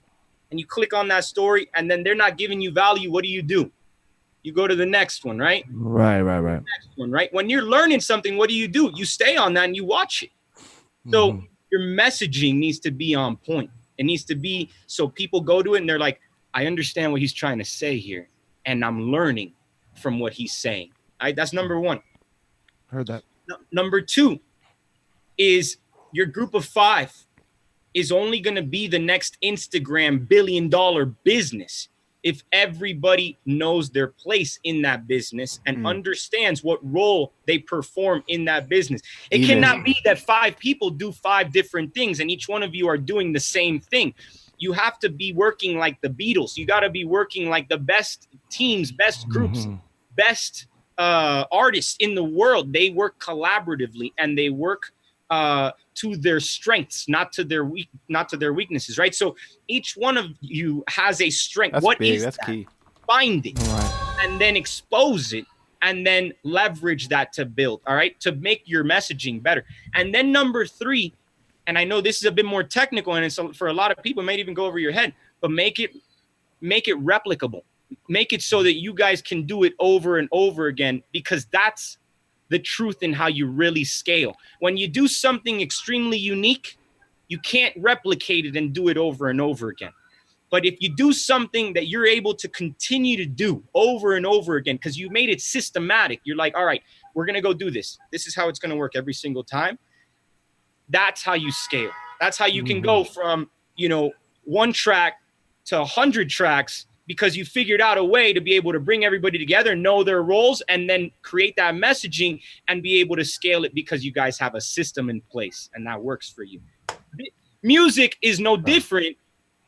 and you click on that story and then they're not giving you value? What do? You go to the next one, right? Right. Next one, right? When you're learning something, what do? You stay on that and you watch it. So your messaging needs to be on point. It needs to be so people go to it and they're like, I understand what he's trying to say here, and I'm learning from what he's saying. That's number one. Heard that. Number two is your group of 5 is only going to be the next Instagram billion-dollar business if everybody knows their place in that business and understands what role they perform in that business. It cannot be that 5 people do 5 different things and each one of you are doing the same thing. You have to be working like the Beatles. You got to be working like the best teams, best groups, best artists in the world. They work collaboratively and they work to their strengths, not to their weaknesses, right? So each one of you has a strength. That's what big. is That's that? key. Find it, Right. and then expose it, and then leverage that to build. All right, to make your messaging better. And then number 3. And I know this is a bit more technical, and it's for a lot of people, it might even go over your head, but make it replicable. Make it so that you guys can do it over and over again, because that's the truth in how you really scale. When you do something extremely unique, you can't replicate it and do it over and over again. But if you do something that you're able to continue to do over and over again, because you made it systematic, you're like, all right, we're going to go do this. This is how it's going to work every single time. That's how you scale. That's how you can go from, 1 track to 100 tracks, because you figured out a way to be able to bring everybody together, know their roles, and then create that messaging and be able to scale it because you guys have a system in place and that works for you. Music is no different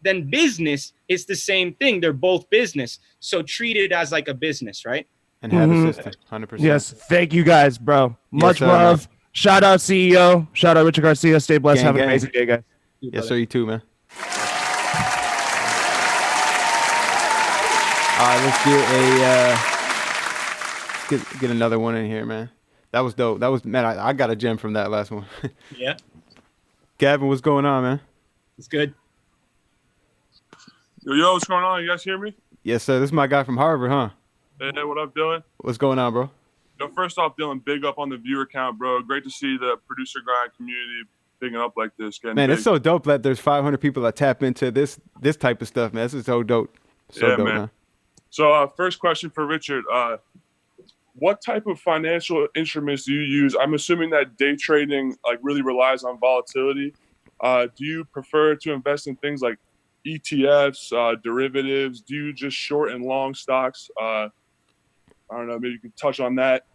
than business. It's the same thing. They're both business. So treat it as like a business, right? And have a system. 100%. Yes. Thank you guys, bro. Much sir, love. man. Shout out CEO. Shout out Richard Garcia. Stay blessed. Gang, Have an gang. amazing day, guys. Yes, sir. You too, man. All right, let's get another one in here, man. That was dope. I got a gem from that last one. Yeah, Gavin, what's going on, man? it's good. Yo, what's going on? You guys hear me? Yes, sir. This is my guy from Harvard, huh? Hey, what up, Dylan? What's going on, bro? First off, Dylan, big up on the viewer count, bro. Great to see the producer grind community bigging up like this. Man, big. it's so dope that there's 500 people that tap into this type of stuff, man. This is so dope. So dope, man. So, first question for Richard. What type of financial instruments do you use? I'm assuming that day trading really relies on volatility. Do you prefer to invest in things like ETFs, derivatives? Do you just short and long stocks? I don't know. Maybe you could touch on that.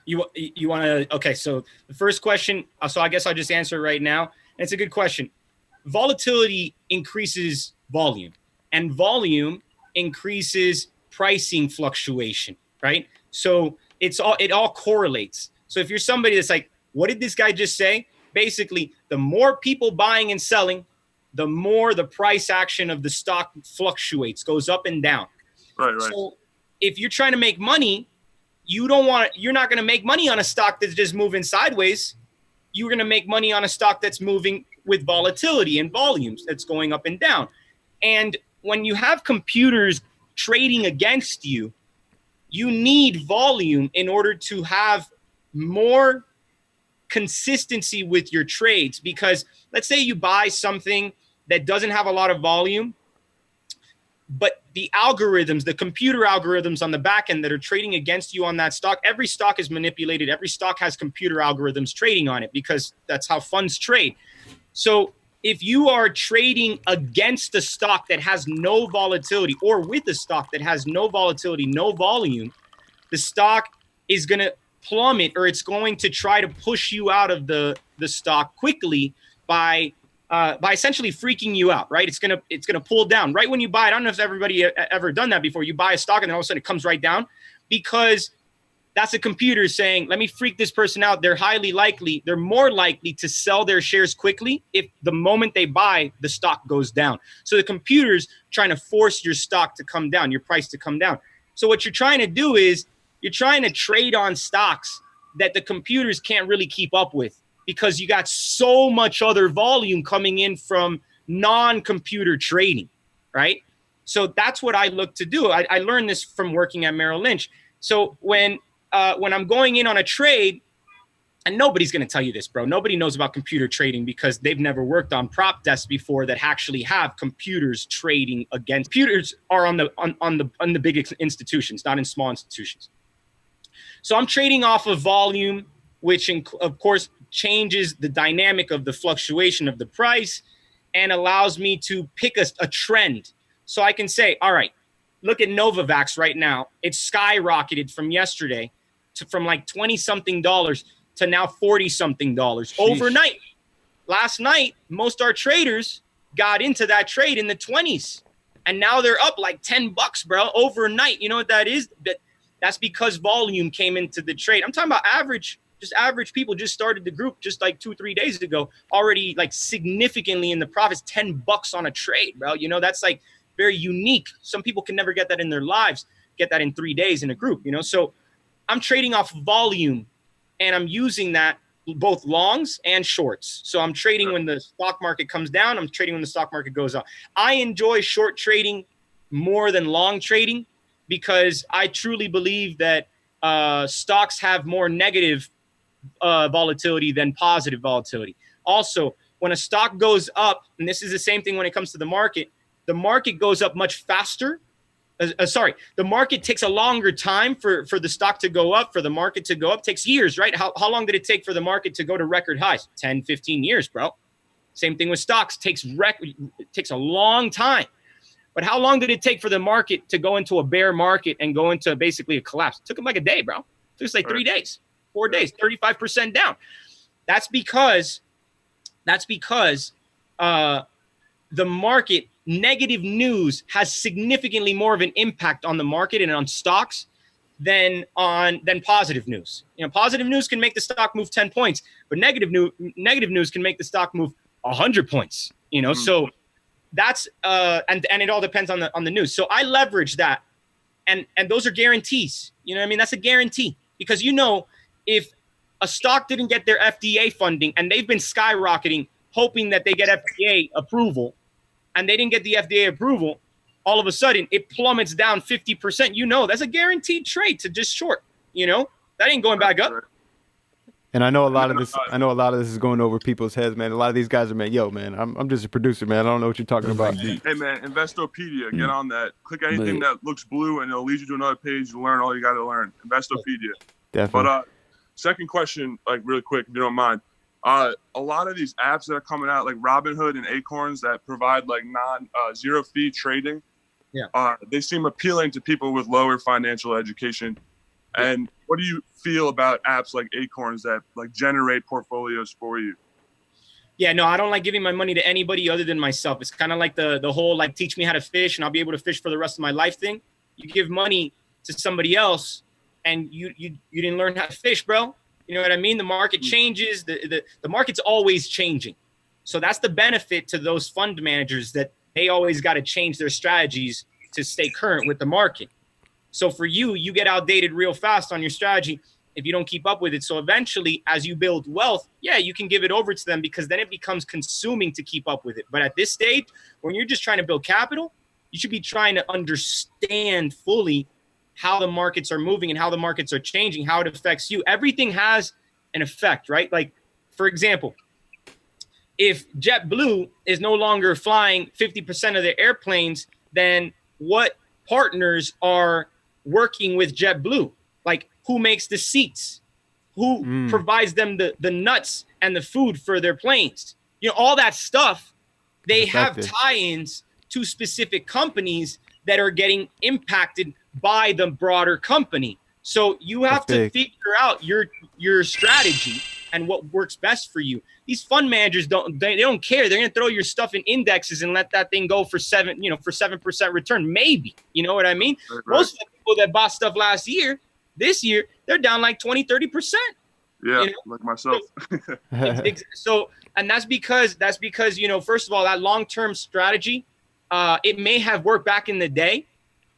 You want to? Okay, so the first question. So I guess I'll just answer it right now. And it's a good question. Volatility increases volume, and volume increases pricing fluctuation, right? So it all correlates. So if you're somebody that's like, what did this guy just say? Basically, the more people buying and selling, the more the price action of the stock fluctuates, goes up and down. Right. So if you're trying to make money, you're not going to make money on a stock that's just moving sideways. You're going to make money on a stock that's moving with volatility and volumes that's going up and down. And when you have computers trading against you, you need volume in order to have more consistency with your trades. Because let's say you buy something that doesn't have a lot of volume, but the computer algorithms on the back end that are trading against you on that stock, every stock is manipulated. Every stock has computer algorithms trading on it because that's how funds trade. So if you are trading against a stock that has no volatility, or with a stock that has no volatility, no volume, the stock is going to plummet, or it's going to try to push you out of the stock quickly by essentially freaking you out, right? It's gonna pull down right when you buy it. I don't know if everybody ever done that before. You buy a stock and then all of a sudden it comes right down, because that's a computer saying, let me freak this person out. They're more likely to sell their shares quickly if the moment they buy, the stock goes down. So the computer's trying to force your stock to come down, your price to come down. So what you're trying to do is you're trying to trade on stocks that the computers can't really keep up with because you got so much other volume coming in from non-computer trading, right? So that's what I look to do. I learned this from working at Merrill Lynch. So when I'm going in on a trade, and nobody's going to tell you this, bro. Nobody knows about computer trading because they've never worked on prop desks before that actually have computers trading against. Computers are on the big institutions, not in small institutions. So I'm trading off of volume, which of course changes the dynamic of the fluctuation of the price and allows me to pick a trend. So I can say, all right, look at Novavax right now. It's skyrocketed from yesterday from like $20-something to now $40-something overnight. Last night, most our traders got into that trade in the 20s, and now they're up like $10, bro, overnight. You know what that is? That's because volume came into the trade. I'm talking about average people just started the group just like 2-3 days ago, already like significantly in the profits, $10 on a trade, bro. You know, that's like very unique. Some people can never get that in their lives, get that in 3 days in a group, you know? So I'm trading off volume, and I'm using that both longs and shorts. So I'm trading when the stock market comes down. I'm trading when the stock market goes up. I enjoy short trading more than long trading because I truly believe that stocks have more negative volatility than positive volatility. Also, when a stock goes up, and this is the same thing when it comes to the market goes up much faster. The market takes a longer time for the stock to go up, for the market to go up. It takes years, right? How long did it take for the market to go to record highs? 10, 15 years, bro. Same thing with stocks. It takes a long time. But how long did it take for the market to go into a bear market and go into basically a collapse? It took them like a day, bro. It took us like 3 days, 4 days, 35% down. That's because the market, negative news has significantly more of an impact on the market and on stocks than positive news. You know, positive news can make the stock move 10 points, but negative news can make the stock move 100 points. You know, so that's and it all depends on the news. So I leverage that, and those are guarantees. You know what I mean? That's a guarantee because you know if a stock didn't get their FDA funding and they've been skyrocketing, hoping that they get FDA approval, and they didn't get the FDA approval, all of a sudden it plummets down 50%. You know, that's a guaranteed trade to just short. You know, that ain't going back up. And I know a lot of this is going over people's heads, man. A lot of these guys are, man, I'm just a producer, man. I don't know what you're talking about. Hey, man, Investopedia, get on that. Click anything that looks blue, and it'll lead you to another page to learn all you got to learn. Investopedia. Definitely. But second question, like really quick, if you don't mind. A lot of these apps that are coming out, like Robinhood and Acorns, that provide like zero fee trading, they seem appealing to people with lower financial education. And what do you feel about apps like Acorns that like generate portfolios for you? Yeah, no, I don't like giving my money to anybody other than myself. It's kind of like the whole like teach me how to fish and I'll be able to fish for the rest of my life thing. You give money to somebody else and you didn't learn how to fish, bro. You know what I mean? The market changes. The market's always changing. So that's the benefit to those fund managers, that they always got to change their strategies to stay current with the market. So for you get outdated real fast on your strategy if you don't keep up with it. So eventually, as you build wealth, you can give it over to them because then it becomes consuming to keep up with it. But at this stage, when you're just trying to build capital, you should be trying to understand fully how the markets are moving and how the markets are changing, how it affects you. Everything has an effect, right? Like, for example, if JetBlue is no longer flying 50% of their airplanes, then what partners are working with JetBlue? Like, who makes the seats? Who provides them the nuts and the food for their planes? You know, all that stuff, they have tie-ins to specific companies that are getting impacted by the broader company. So you have to figure out your strategy and what works best for you. These fund managers don't care. They're going to throw your stuff in indexes and let that thing go for 7% return. Maybe, you know what I mean? Right. Most of the people that bought stuff last year, this year, they're down like 20, 30%. Yeah, you know? like myself. So, and that's because, you know, first of all, that long-term strategy, it may have worked back in the day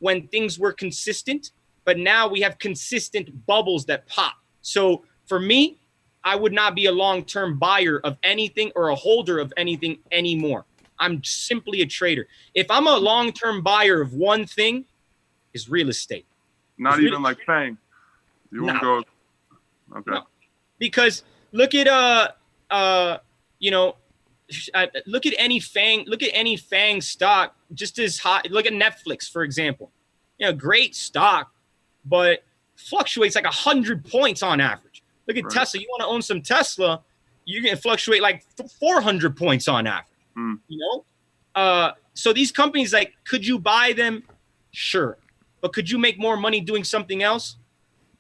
when things were consistent, but now we have consistent bubbles that pop. So for me, I would not be a long-term buyer of anything or a holder of anything anymore. I'm simply a trader. If I'm a long-term buyer of one thing, is real estate. Not even like Fang. You won't go. Okay. No. Because look at you know, look at any Fang stock just as high. Look at Netflix, for example. You know, great stock, but fluctuates like 100 points on average. Look at Tesla. You want to own some Tesla, you're gonna fluctuate like 400 points on average. You know, so these companies, like, could you buy them? Sure, but could you make more money doing something else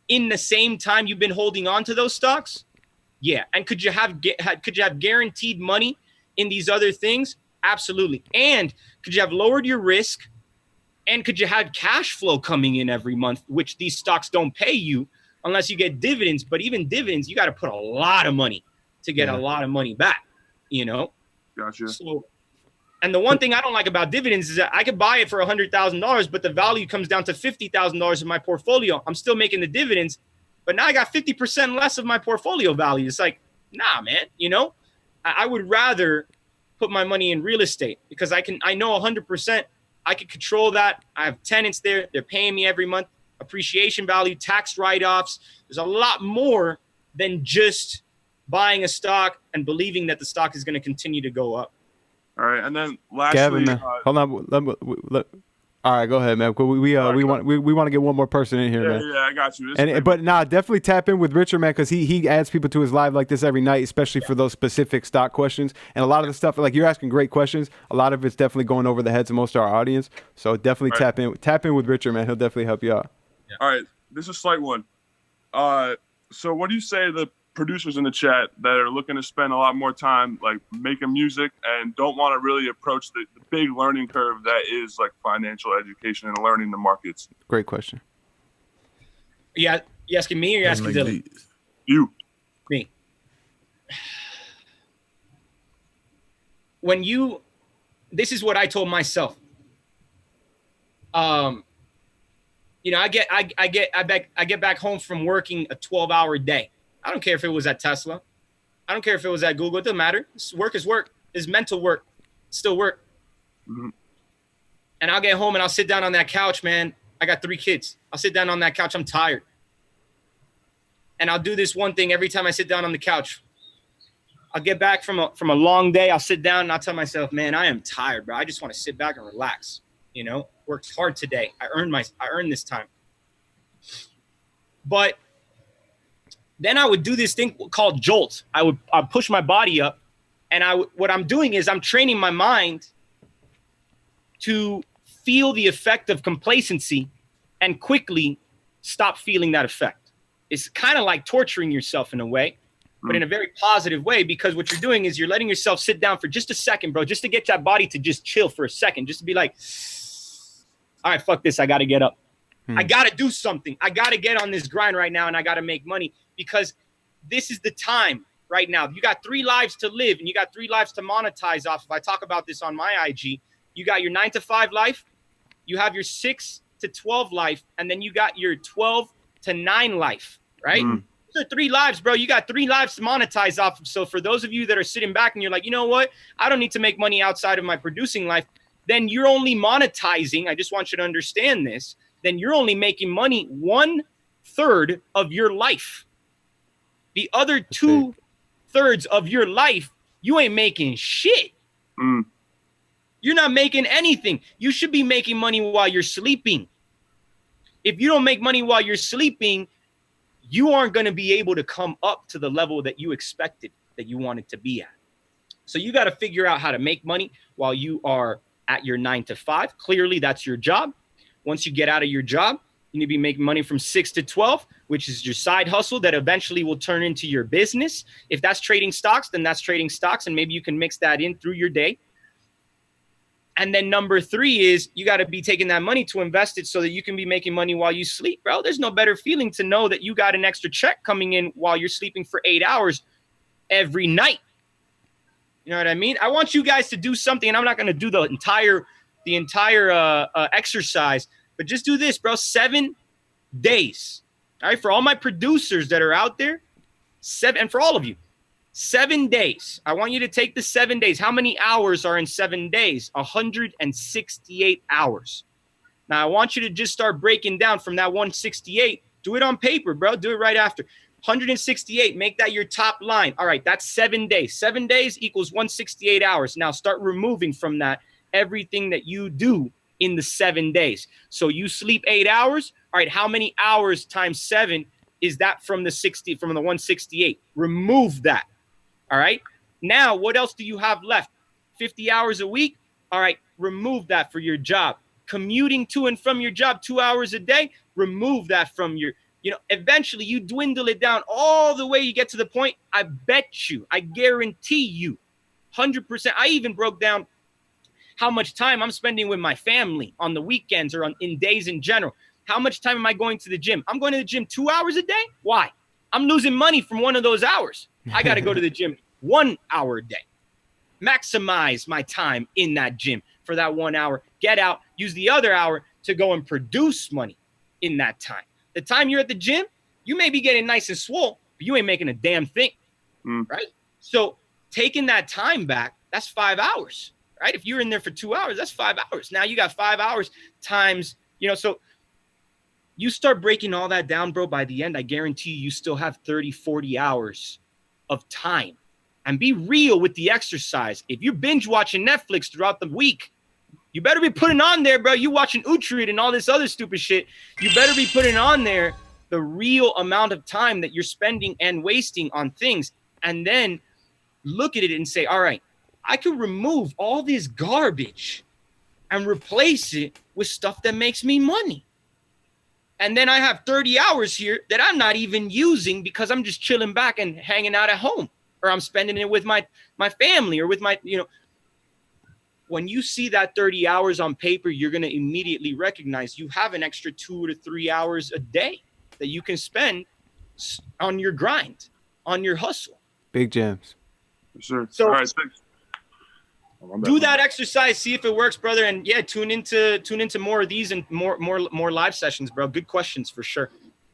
in the same time you've been holding on to those stocks? Yeah. And could you have guaranteed money in these other things? Absolutely. And could you have lowered your risk? And could you have cash flow coming in every month, which these stocks don't pay you unless you get dividends? But even dividends, you got to put a lot of money to get a lot of money back, you know? Gotcha. So, and the one thing I don't like about dividends is that I could buy it for $100,000, but the value comes down to $50,000 in my portfolio. I'm still making the dividends, but now I got 50% less of my portfolio value. It's like, nah, man, you know, I would rather put my money in real estate because I know 100% I can control that. I have tenants there. They're paying me every month, appreciation value, tax write-offs. There's a lot more than just buying a stock and believing that the stock is going to continue to go up. All right, and then lastly, Gavin, hold on. All right, go ahead, man. We want to get one more person in here, man. Yeah, I got you. But definitely tap in with Richard, man, because he adds people to his live like this every night, especially for those specific stock questions. And a lot of the stuff, like, you're asking great questions. A lot of it's definitely going over the heads of most of our audience. So definitely tap in with Richard, man. He'll definitely help you out. Yeah. All right, this is a slight one. So what do you say to the producers in the chat that are looking to spend a lot more time like making music and don't want to really approach the big learning curve that is like financial education and learning the markets? Great question. Yeah, you asking me or you asking Dylan? You. Me. This is what I told myself. You know, I get back home from working a 12-hour day. I don't care if it was at Tesla. I don't care if it was at Google. It doesn't matter. Work is work. It's mental work. It's still work. Mm-hmm. And I'll get home and I'll sit down on that couch, man. I got 3 kids. I'll sit down on that couch. I'm tired. And I'll do this one thing every time I sit down on the couch. I'll get back from a long day. I'll sit down and I'll tell myself, man, I am tired, bro. I just want to sit back and relax. You know, worked hard today. I earned this time. But then I would do this thing called jolt. I'd push my body up, and what I'm doing is I'm training my mind to feel the effect of complacency and quickly stop feeling that effect. It's kind of like torturing yourself in a way, but in a very positive way, because what you're doing is you're letting yourself sit down for just a second, bro, just to get that body to just chill for a second, just to be like, all right, fuck this. I got to get up. I got to do something. I got to get on this grind right now, and I got to make money. Because this is the time right now. You got 3 lives to live, and you got 3 lives to monetize off of. I talk about this on my IG. You got your 9 to 5 life, you have your 6 to 12 life, and then you got your 12 to 9 life, right? Those are 3 lives, bro. You got 3 lives to monetize off of. So for those of you that are sitting back and you're like, you know what? I don't need to make money outside of my producing life. Then you're only monetizing. I just want you to understand this. Then you're only making money 1/3 of your life. The other 2/3 of your life, you ain't making shit. You're not making anything. You should be making money while you're sleeping. If you don't make money while you're sleeping, you aren't going to be able to come up to the level that you expected, that you wanted to be at. So you got to figure out how to make money while you are at your 9 to 5. Clearly, that's your job. Once you get out of your job, you need to be making money from 6 to 12, which is your side hustle that eventually will turn into your business. If that's trading stocks, then that's trading stocks, and maybe you can mix that in through your day. And then number 3 is you got to be taking that money to invest it so that you can be making money while you sleep, bro. There's no better feeling to know that you got an extra check coming in while you're sleeping for 8 hours every night. You know what I mean? I want you guys to do something, and I'm not going to do the entire exercise, but just do this, bro. 7 days. All right, for all my producers that are out there, 7, and for all of you, 7 days. I want you to take the 7 days. How many hours are in 7 days? 168 hours. Now, I want you to just start breaking down from that 168. Do it on paper, bro. Do it right after. 168, make that your top line. All right, that's 7 days. 7 days equals 168 hours. Now, start removing from that everything that you do in the 7 days. So you sleep 8 hours. All right, how many hours times 7 is that from the 168? Remove that. All right. Now, what else do you have left? 50 hours a week. All right. Remove that for your job. Commuting to and from your job 2 hours a day. Remove that from your, eventually you dwindle it down all the way you get to the point. I bet you, I guarantee you 100%. I even broke down how much time I'm spending with my family on the weekends or in days in general. How much time am I going to the gym? I'm going to the gym 2 hours a day. Why? I'm losing money from one of those hours. I got to go to the gym 1 hour a day. Maximize my time in that gym for that 1 hour. Get out, use the other hour to go and produce money in that time. The time you're at the gym, you may be getting nice and swole, but you ain't making a damn thing, right? So taking that time back, that's 5 hours, right? If you're in there for 2 hours, that's 5 hours. Now you got 5 hours times, so you start breaking all that down, bro. By the end, I guarantee you still have 30, 40 hours of time. And be real with the exercise. If you're binge watching Netflix throughout the week, you better be putting on there, bro. You watching Utrid and all this other stupid shit. You better be putting on there the real amount of time that you're spending and wasting on things. And then look at it and say, all right, I could remove all this garbage and replace it with stuff that makes me money. And then I have 30 hours here that I'm not even using because I'm just chilling back and hanging out at home, or I'm spending it with my family or with my, when you see that 30 hours on paper, you're going to immediately recognize you have an extra 2 to 3 hours a day that you can spend on your grind, on your hustle. Big gems. Sure. So, all right, thanks. Do that exercise, see if it works, brother, and yeah, tune into more of these and more live sessions, bro. Good questions for sure.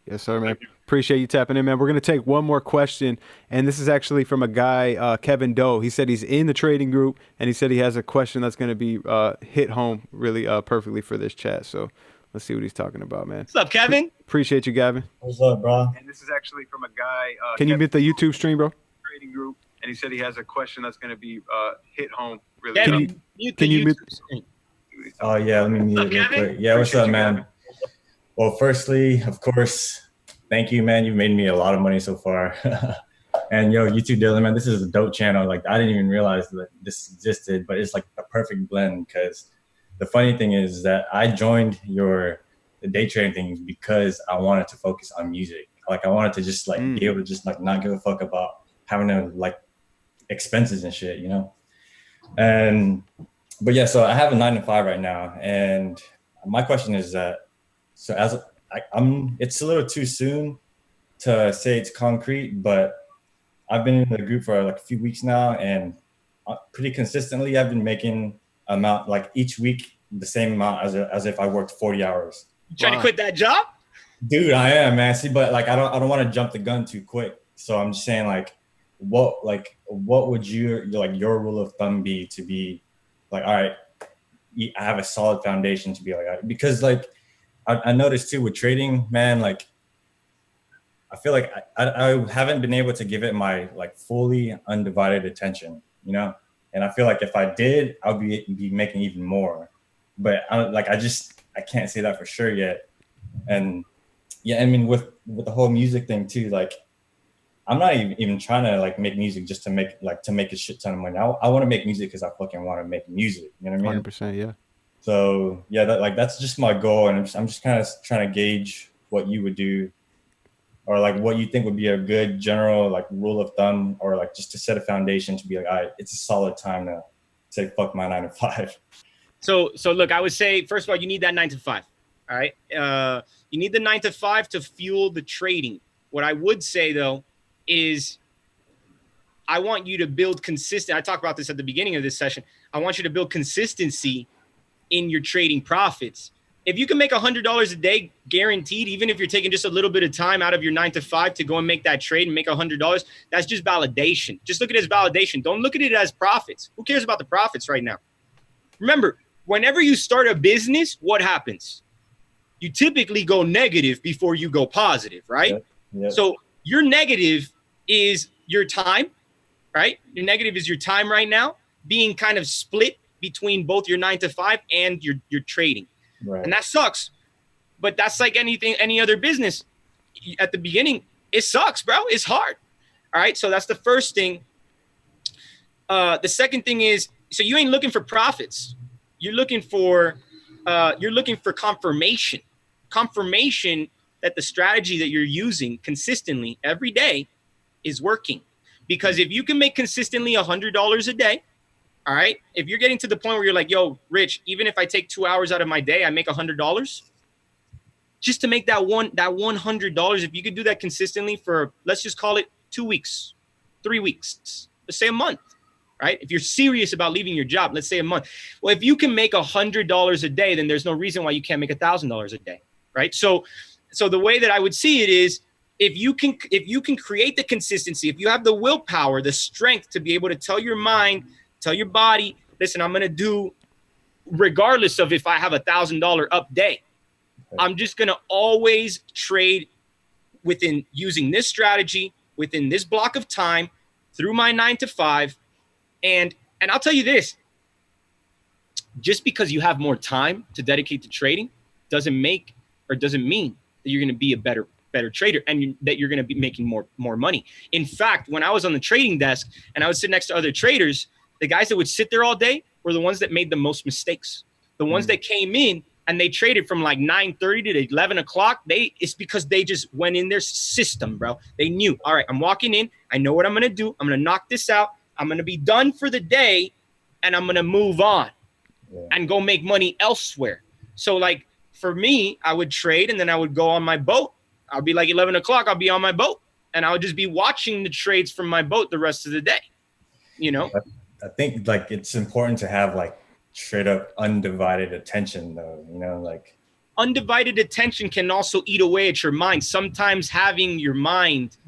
Yes, sir, man. Appreciate you tapping in, man. We're going to take one more question, and this is actually from a guy, Kevin Doe. He said he's in the trading group, and he said he has a question that's going to be hit home really perfectly for this chat. So let's see what he's talking about, man. What's up, Kevin? Appreciate you, Gavin. What's up, bro? And this is actually from a guy. Can you mute the YouTube stream, bro? Trading group, and he said he has a question that's going to be hit home really. Kevin, Can you mute? Oh yeah, let me mute it real quick. Yeah, what's up, man? Well, firstly, of course, thank you, man. You've made me a lot of money so far. And yo, YouTube Dylan, man, this is a dope channel. Like, I didn't even realize that this existed, but it's like a perfect blend. Because the funny thing is that I joined the day trading thing because I wanted to focus on music. Like, I wanted to just be able to just not give a fuck about having to expenses and shit, But yeah, so I have a 9 to 5 right now, and my question is that, so it's a little too soon to say it's concrete, but I've been in the group for a few weeks now, and pretty consistently I've been making amount each week the same amount as if I worked 40 hours. You trying to quit that job? Dude, I am, man. See, but I don't want to jump the gun too quick. So I'm just saying what would your rule of thumb be to be all right, I have a solid foundation to be because I noticed too with trading, man, I feel like I haven't been able to give it my fully undivided attention, and I feel like if I did, I would be making even more, but I can't say that for sure yet. And yeah, I mean with the whole music thing too, I'm not even trying to make music just to make a shit ton of money. I want to make music because I fucking want to make music. You know what I mean? 100%, yeah. So yeah, that's just my goal, and I'm just kind of trying to gauge what you would do, or what you think would be a good general rule of thumb, or just to set a foundation to be all right, it's a solid time to say fuck my 9 to 5. So look, I would say, first of all, you need that 9 to 5. All right. You need the 9 to 5 to fuel the trading. What I would say though, is I want you to build consistent. I talked about this at the beginning of this session. I want you to build consistency in your trading profits. If you can make $100 a day guaranteed, even if you're taking just a little bit of time out of your 9 to 5 to go and make that trade and make $100, that's just validation. Just look at it as validation. Don't look at it as profits. Who cares about the profits right now? Remember, whenever you start a business, what happens? You typically go negative before you go positive, right? Yep. So your negative is your time, right? Your negative is your time right now being kind of split between both your 9 to 5 and your trading. Right. And that sucks. But that's like any other business. At the beginning, it sucks, bro. It's hard. All right. So that's the first thing. The second thing is, so you ain't looking for profits. You're looking for confirmation. Confirmation that the strategy that you're using consistently every day is working. Because if you can make consistently $100 a day, all right, if you're getting to the point where you're like, yo, Rich, even if I take 2 hours out of my day, I make $100. Just to make that $100, if you could do that consistently for, let's just call it 2 weeks, 3 weeks, let's say a month, right? If you're serious about leaving your job, let's say a month. Well, if you can make $100 a day, then there's no reason why you can't make $1,000 a day, right? So the way that I would see it is, if you can create the consistency, if you have the willpower, the strength to be able to tell your mind, tell your body, listen, I'm going to do, regardless of if I have $1,000 up day, I'm just going to always trade within using this strategy, within this block of time, through my 9 to 5. And I'll tell you this, just because you have more time to dedicate to trading doesn't mean that you're going to be a better trader and that you're going to be making more money. In fact, when I was on the trading desk and I would sit next to other traders, the guys that would sit there all day were the ones that made the most mistakes. The ones that came in and they traded from like 9:30 to 11 o'clock. It's because they just went in their system, bro. They knew, all right, I'm walking in. I know what I'm going to do. I'm going to knock this out. I'm going to be done for the day and I'm going to move on and go make money elsewhere. So like for me, I would trade and then I would go on my boat. I'll be like 11 o'clock. I'll be on my boat and I would just be watching the trades from my boat the rest of the day. You know? I think like it's important to have like straight up undivided attention though, you know, like undivided attention can also eat away at your mind. Sometimes having your mind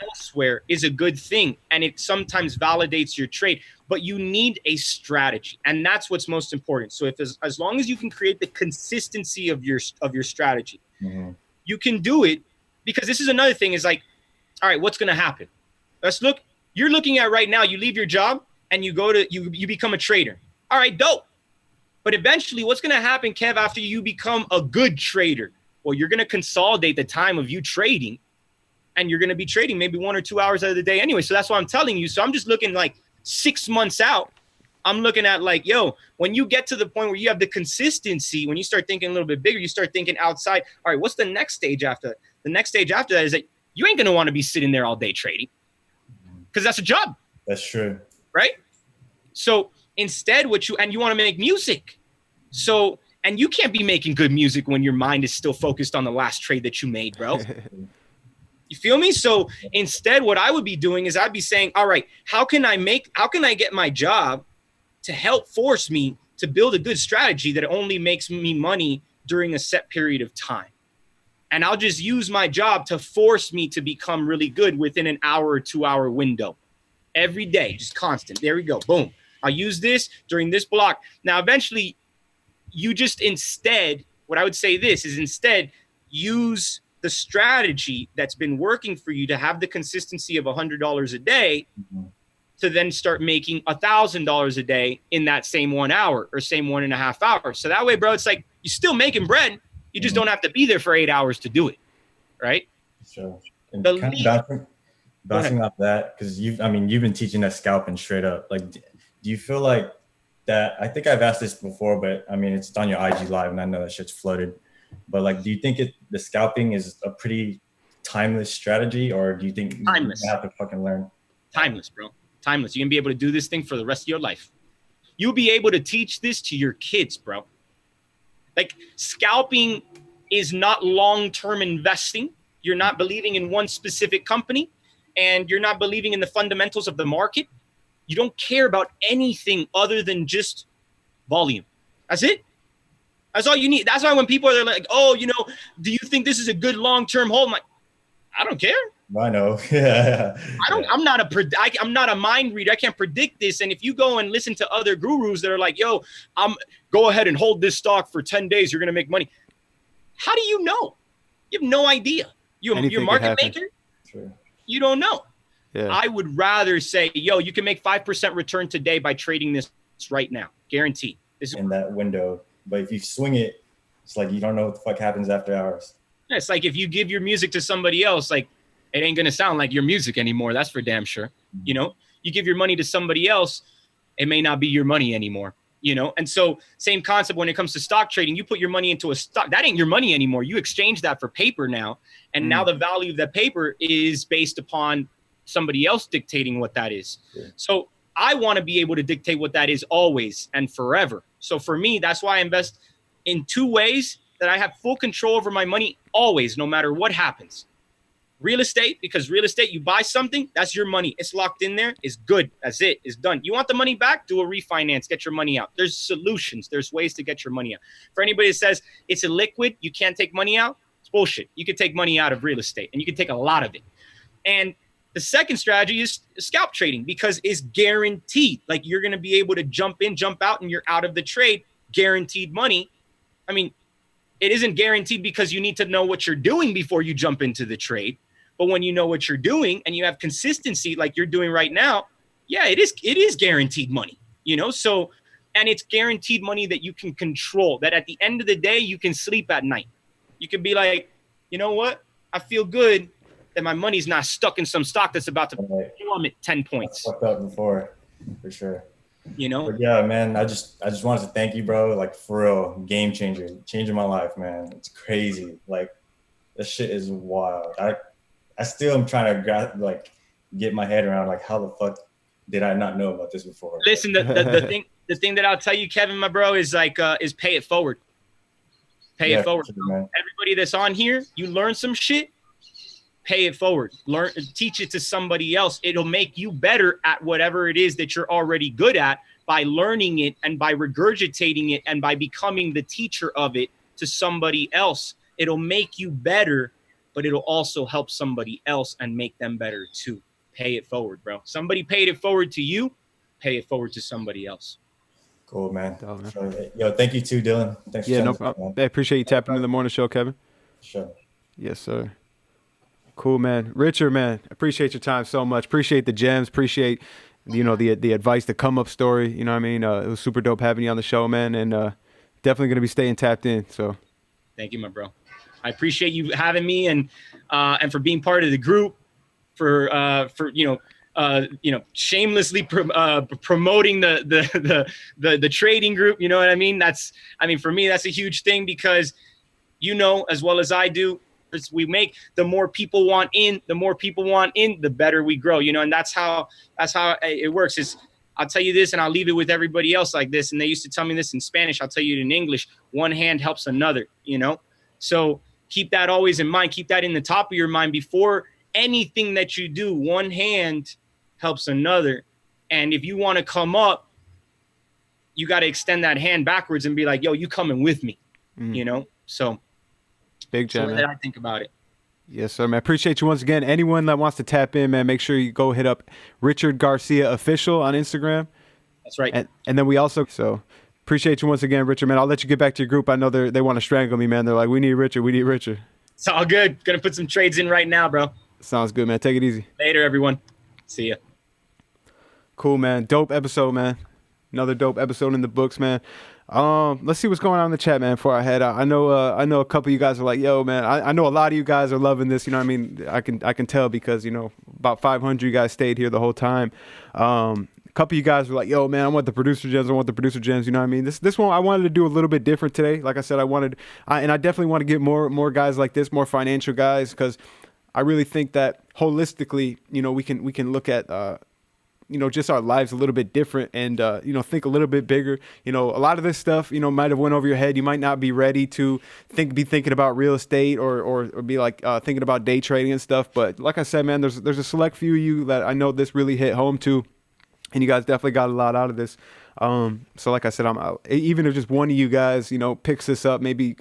elsewhere is a good thing and it sometimes validates your trade, but you need a strategy and that's what's most important. So if as long as you can create the consistency of your strategy, you can do it. Because this is another thing is like, all right, what's going to happen? Let's look. You're looking at right now, you leave your job and you become a trader. All right, dope. But eventually what's going to happen, Kev, after you become a good trader? Well, you're going to consolidate the time of you trading and you're going to be trading maybe 1 or 2 hours out of the day anyway. So that's what I'm telling you. So I'm just looking like 6 months out. I'm looking at like, yo, when you get to the point where you have the consistency, when you start thinking a little bit bigger, you start thinking outside. All right, what's the next stage after that? The next stage after that is that you ain't going to want to be sitting there all day trading because that's a job. That's true. Right? So instead, you want to make music. So, and you can't be making good music when your mind is still focused on the last trade that you made, bro. You feel me? So instead, what I would be doing is I'd be saying, all right, how can I get my job to help force me to build a good strategy that only makes me money during a set period of time? And I'll just use my job to force me to become really good within an hour or 2 hour window every day, just constant. There we go. Boom. I'll use this during this block. Now, eventually you just what I would say this is instead use the strategy that's been working for you to have the consistency of $100 a day to then start making $1,000 a day in that same 1 hour or same 1.5 hours. So that way, bro, it's like you're still making bread. You just don't have to be there for 8 hours to do it. Right. So bouncing off that, because you've been teaching us scalping straight up. Like, do you feel like that? I think I've asked this before, but I mean, it's on your IG live and I know that shit's floated, but like, do you think the scalping is a pretty timeless strategy, or do you think timeless? You have to fucking learn? Timeless, bro. Timeless. You're gonna be able to do this thing for the rest of your life. you'll be able to teach this to your kids, bro. Like, scalping is not long-term investing. You're not believing in one specific company, and you're not believing in the fundamentals of the market. You don't care about anything other than just volume. That's it. That's all you need. That's why when people are like, oh, you know, do you think this is a good long-term hold? I'm like, I don't care. I know. Yeah. I'm not a mind reader. I can't predict this. And if you go and listen to other gurus that are like, yo, go ahead and hold this stock for 10 days, you're going to make money. How do you know? You have no idea. You're a market maker. True. You don't know. Yeah. I would rather say, yo, you can make 5% return today by trading this right now. Guaranteed. In that window. But if you swing it, it's like you don't know what the fuck happens after hours. It's like if you give your music to somebody else, like, it ain't going to sound like your music anymore. That's for damn sure. You know, you give your money to somebody else, it may not be your money anymore, you know? And so same concept when it comes to stock trading, you put your money into a stock, that ain't your money anymore. You exchange that for paper now. And now the value of that paper is based upon somebody else dictating what that is. Yeah. So I want to be able to dictate what that is always and forever. So for me, that's why I invest in two ways that I have full control over my money always, no matter what happens. Real estate, because real estate, you buy something, that's your money. It's locked in there. It's good. That's it. It's done. You want the money back? Do a refinance. Get your money out. There's solutions. There's ways to get your money out. For anybody that says it's illiquid, you can't take money out, it's bullshit. You can take money out of real estate, and you can take a lot of it. And the second strategy is scalp trading, because it's guaranteed. Like, you're going to be able to jump in, jump out, and you're out of the trade. Guaranteed money. I mean, it isn't guaranteed because you need to know what you're doing before you jump into the trade. But when you know what you're doing and you have consistency like you're doing right now, yeah, it is guaranteed money, you know? So, and it's guaranteed money that you can control, that at the end of the day, you can sleep at night. You can be like, you know what? I feel good that my money's not stuck in some stock that's about to plummet 10 points. I've fucked up before, for sure. You know? But yeah, man, I just wanted to thank you, bro. Like, for real, game changer, changing my life, man. It's crazy. Like, this shit is wild. I still am trying to get my head around, like, how the fuck did I not know about this before? Listen, the thing that I'll tell you, Kevin, my bro, is like, is pay it forward. Pay it forward. Sure, everybody that's on here, you learn some shit, pay it forward. Teach it to somebody else. It'll make you better at whatever it is that you're already good at by learning it and by regurgitating it and by becoming the teacher of it to somebody else. It'll make you better, but it'll also help somebody else and make them better too. Pay it forward, bro. Somebody paid it forward to you, pay it forward to somebody else. Cool, man. Yo, thank you too, Dylan. Thanks for no problem. I appreciate you tapping into the morning show, Kevin. Sure. Yes, sir. Cool, man. Richard, man, appreciate your time so much. Appreciate the gems. Appreciate, you know, the advice, the come up story. You know what I mean? It was super dope having you on the show, man, and definitely going to be staying tapped in. So, thank you, my bro. I appreciate you having me and for being part of the group, for shamelessly promoting the trading group. You know what I mean? For me, that's a huge thing, because, you know, as well as I do, we make the more people want in, the better we grow, you know, and that's how it works. Is I'll tell you this, and I'll leave it with everybody else like this. And they used to tell me this in Spanish. I'll tell you it in English. One hand helps another, you know? So keep that always in mind. Keep that in the top of your mind before anything that you do. One hand helps another. And if you want to come up, you got to extend that hand backwards and be like, yo, you coming with me, you know? So big jam, man. I think about it. Yes, sir, man. Appreciate you once again. Anyone that wants to tap in, man, make sure you go hit up Richard Garcia Official on Instagram. That's right. And then we also, so appreciate you once again, Richard, man. I'll let you get back to your group. I know they want to strangle me, man. They're like, we need Richard. It's all good. Gonna put some trades in right now, bro. Sounds good, man. Take it easy. Later, everyone. See ya. Cool, man. Dope episode, man. Another dope episode in the books, man. Let's see what's going on in the chat, man, before I head out. I know a couple of you guys are like, yo, man, I know a lot of you guys are loving this, you know what I mean? I can tell, because, you know, about 500 of you guys stayed here the whole time. A couple of you guys were like, yo, man, I want the producer gems, you know what I mean? This one I wanted to do a little bit different today. Like I said, and I definitely want to get more guys like this, more financial guys, because I really think that holistically, you know, we can look at just our lives a little bit different and, think a little bit bigger. A lot of this stuff, might have went over your head. You might not be ready to be thinking about real estate or be like thinking about day trading and stuff. But like I said, man, there's a select few of you that I know this really hit home to, and you guys definitely got a lot out of this. So like I said, even if just one of you guys, picks this up, maybe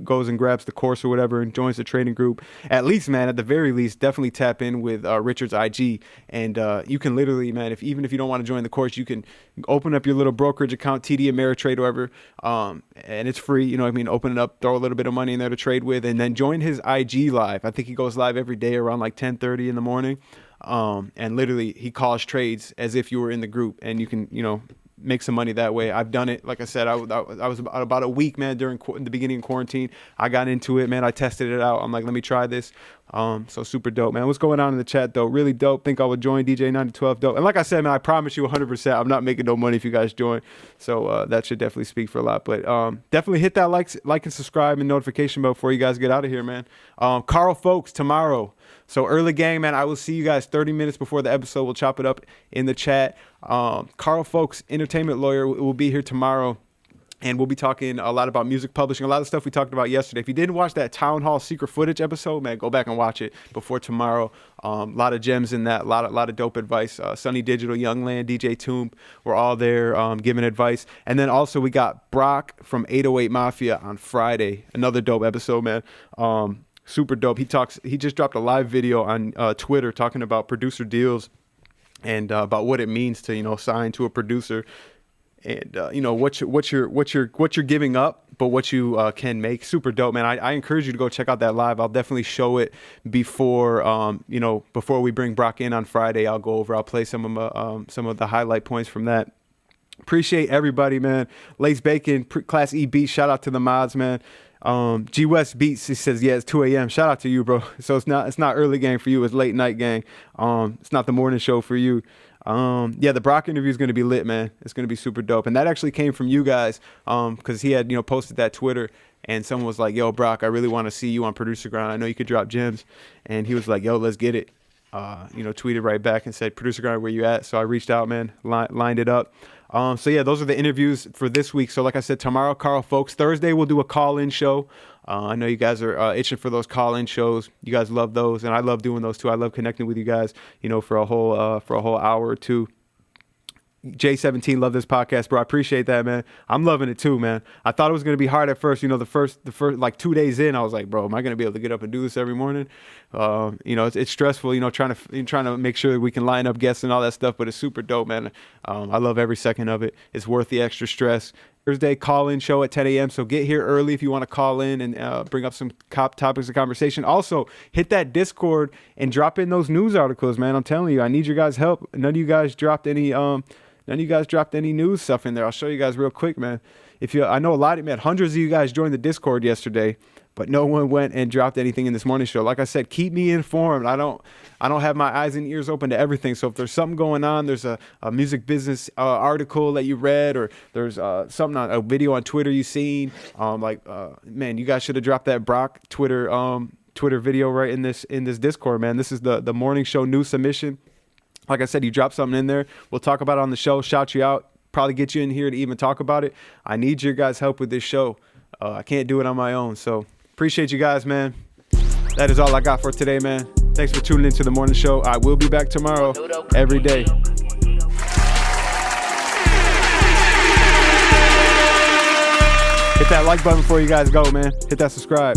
goes and grabs the course or whatever and joins the trading group, at least, man, at the very least, definitely tap in with Richard's IG. And you can literally, man, even if you don't want to join the course, you can open up your little brokerage account, TD Ameritrade, whatever, and it's free. Open it up, throw a little bit of money in there to trade with, and then join his IG live. I think he goes live every day around like 10:30 in the morning. And literally he calls trades as if you were in the group, and you can, make some money that way. I've done it. Like I said, I was about a week, man, during the beginning of quarantine. I got into it, man. I tested it out. I'm like, let me try this. So super dope, man. What's going on in the chat, though? Really dope. Think I would join. DJ 9012 dope. And like I said, man, I promise you 100%, I'm not making no money if you guys join. So that should definitely speak for a lot. But definitely hit that like and subscribe and notification bell before you guys get out of here, man. Carl Folks tomorrow. So early gang, man, I will see you guys 30 minutes before the episode. We'll chop it up in the chat. Carl Folks, entertainment lawyer, will be here tomorrow. And we'll be talking a lot about music publishing, a lot of stuff we talked about yesterday. If you didn't watch that Town Hall secret footage episode, man, go back and watch it before tomorrow. A lot of gems in that, a lot of dope advice. Sunny Digital, Youngland, DJ Tomb, we're all there giving advice. And then also we got Brock from 808 Mafia on Friday. Another dope episode, man. Super dope. He just dropped a live video on Twitter talking about producer deals and about what it means to, sign to a producer. And what you're giving up, but what you can make. Super dope, man. I encourage you to go check out that live. I'll definitely show it before before we bring Brock in on Friday. I'll play some of the highlight points from that. Appreciate everybody, man. Lace Bacon, Class E Beats. Shout out to the mods, man. G West Beats, he says, yeah, it's 2 a.m. Shout out to you, bro. So it's not early gang for you. It's late night gang. It's not the morning show for you. The Brock interview is going to be lit, man. It's going to be super dope. And that actually came from you guys, because he had, posted that Twitter, and someone was like, yo, Brock, I really want to see you on ProducerGrind. I know you could drop gems. And he was like, yo, let's get it. Tweeted right back and said, ProducerGrind, where you at? So I reached out, man, lined it up. Those are the interviews for this week. So like I said, tomorrow, Carl Folks. Thursday, we'll do a call-in show. I know you guys are itching for those call-in shows. You guys love those, and I love doing those too. I love connecting with you guys, for a whole hour or two. J17, love this podcast, bro. I appreciate that, man. I'm loving it too, man. I thought it was gonna be hard at first. The first like 2 days in, I was like, bro, am I gonna be able to get up and do this every morning? It's stressful, trying to make sure that we can line up guests and all that stuff. But it's super dope, man. I love every second of it. It's worth the extra stress. Thursday call-in show at 10 a.m. So get here early if you want to call in and bring up some topics of conversation. Also, hit that Discord and drop in those news articles, man. I'm telling you, I need your guys' help. None of you guys dropped any news stuff in there. I'll show you guys real quick, man. I know hundreds of you guys joined the Discord yesterday, but no one went and dropped anything in this morning show. Like I said, keep me informed. I don't have my eyes and ears open to everything. So if there's something going on, there's a music business article that you read, or there's a video on Twitter you seen, man, you guys should have dropped that Brock Twitter video right in this Discord, man. This is the morning show news submission. Like I said, you drop something in there, we'll talk about it on the show, shout you out, probably get you in here to even talk about it. I need your guys' help with this show. I can't do it on my own. So appreciate you guys, man. That is all I got for today, man. Thanks for tuning into the morning show. I will be back tomorrow, every day. Hit that like button before you guys go, man. Hit that subscribe.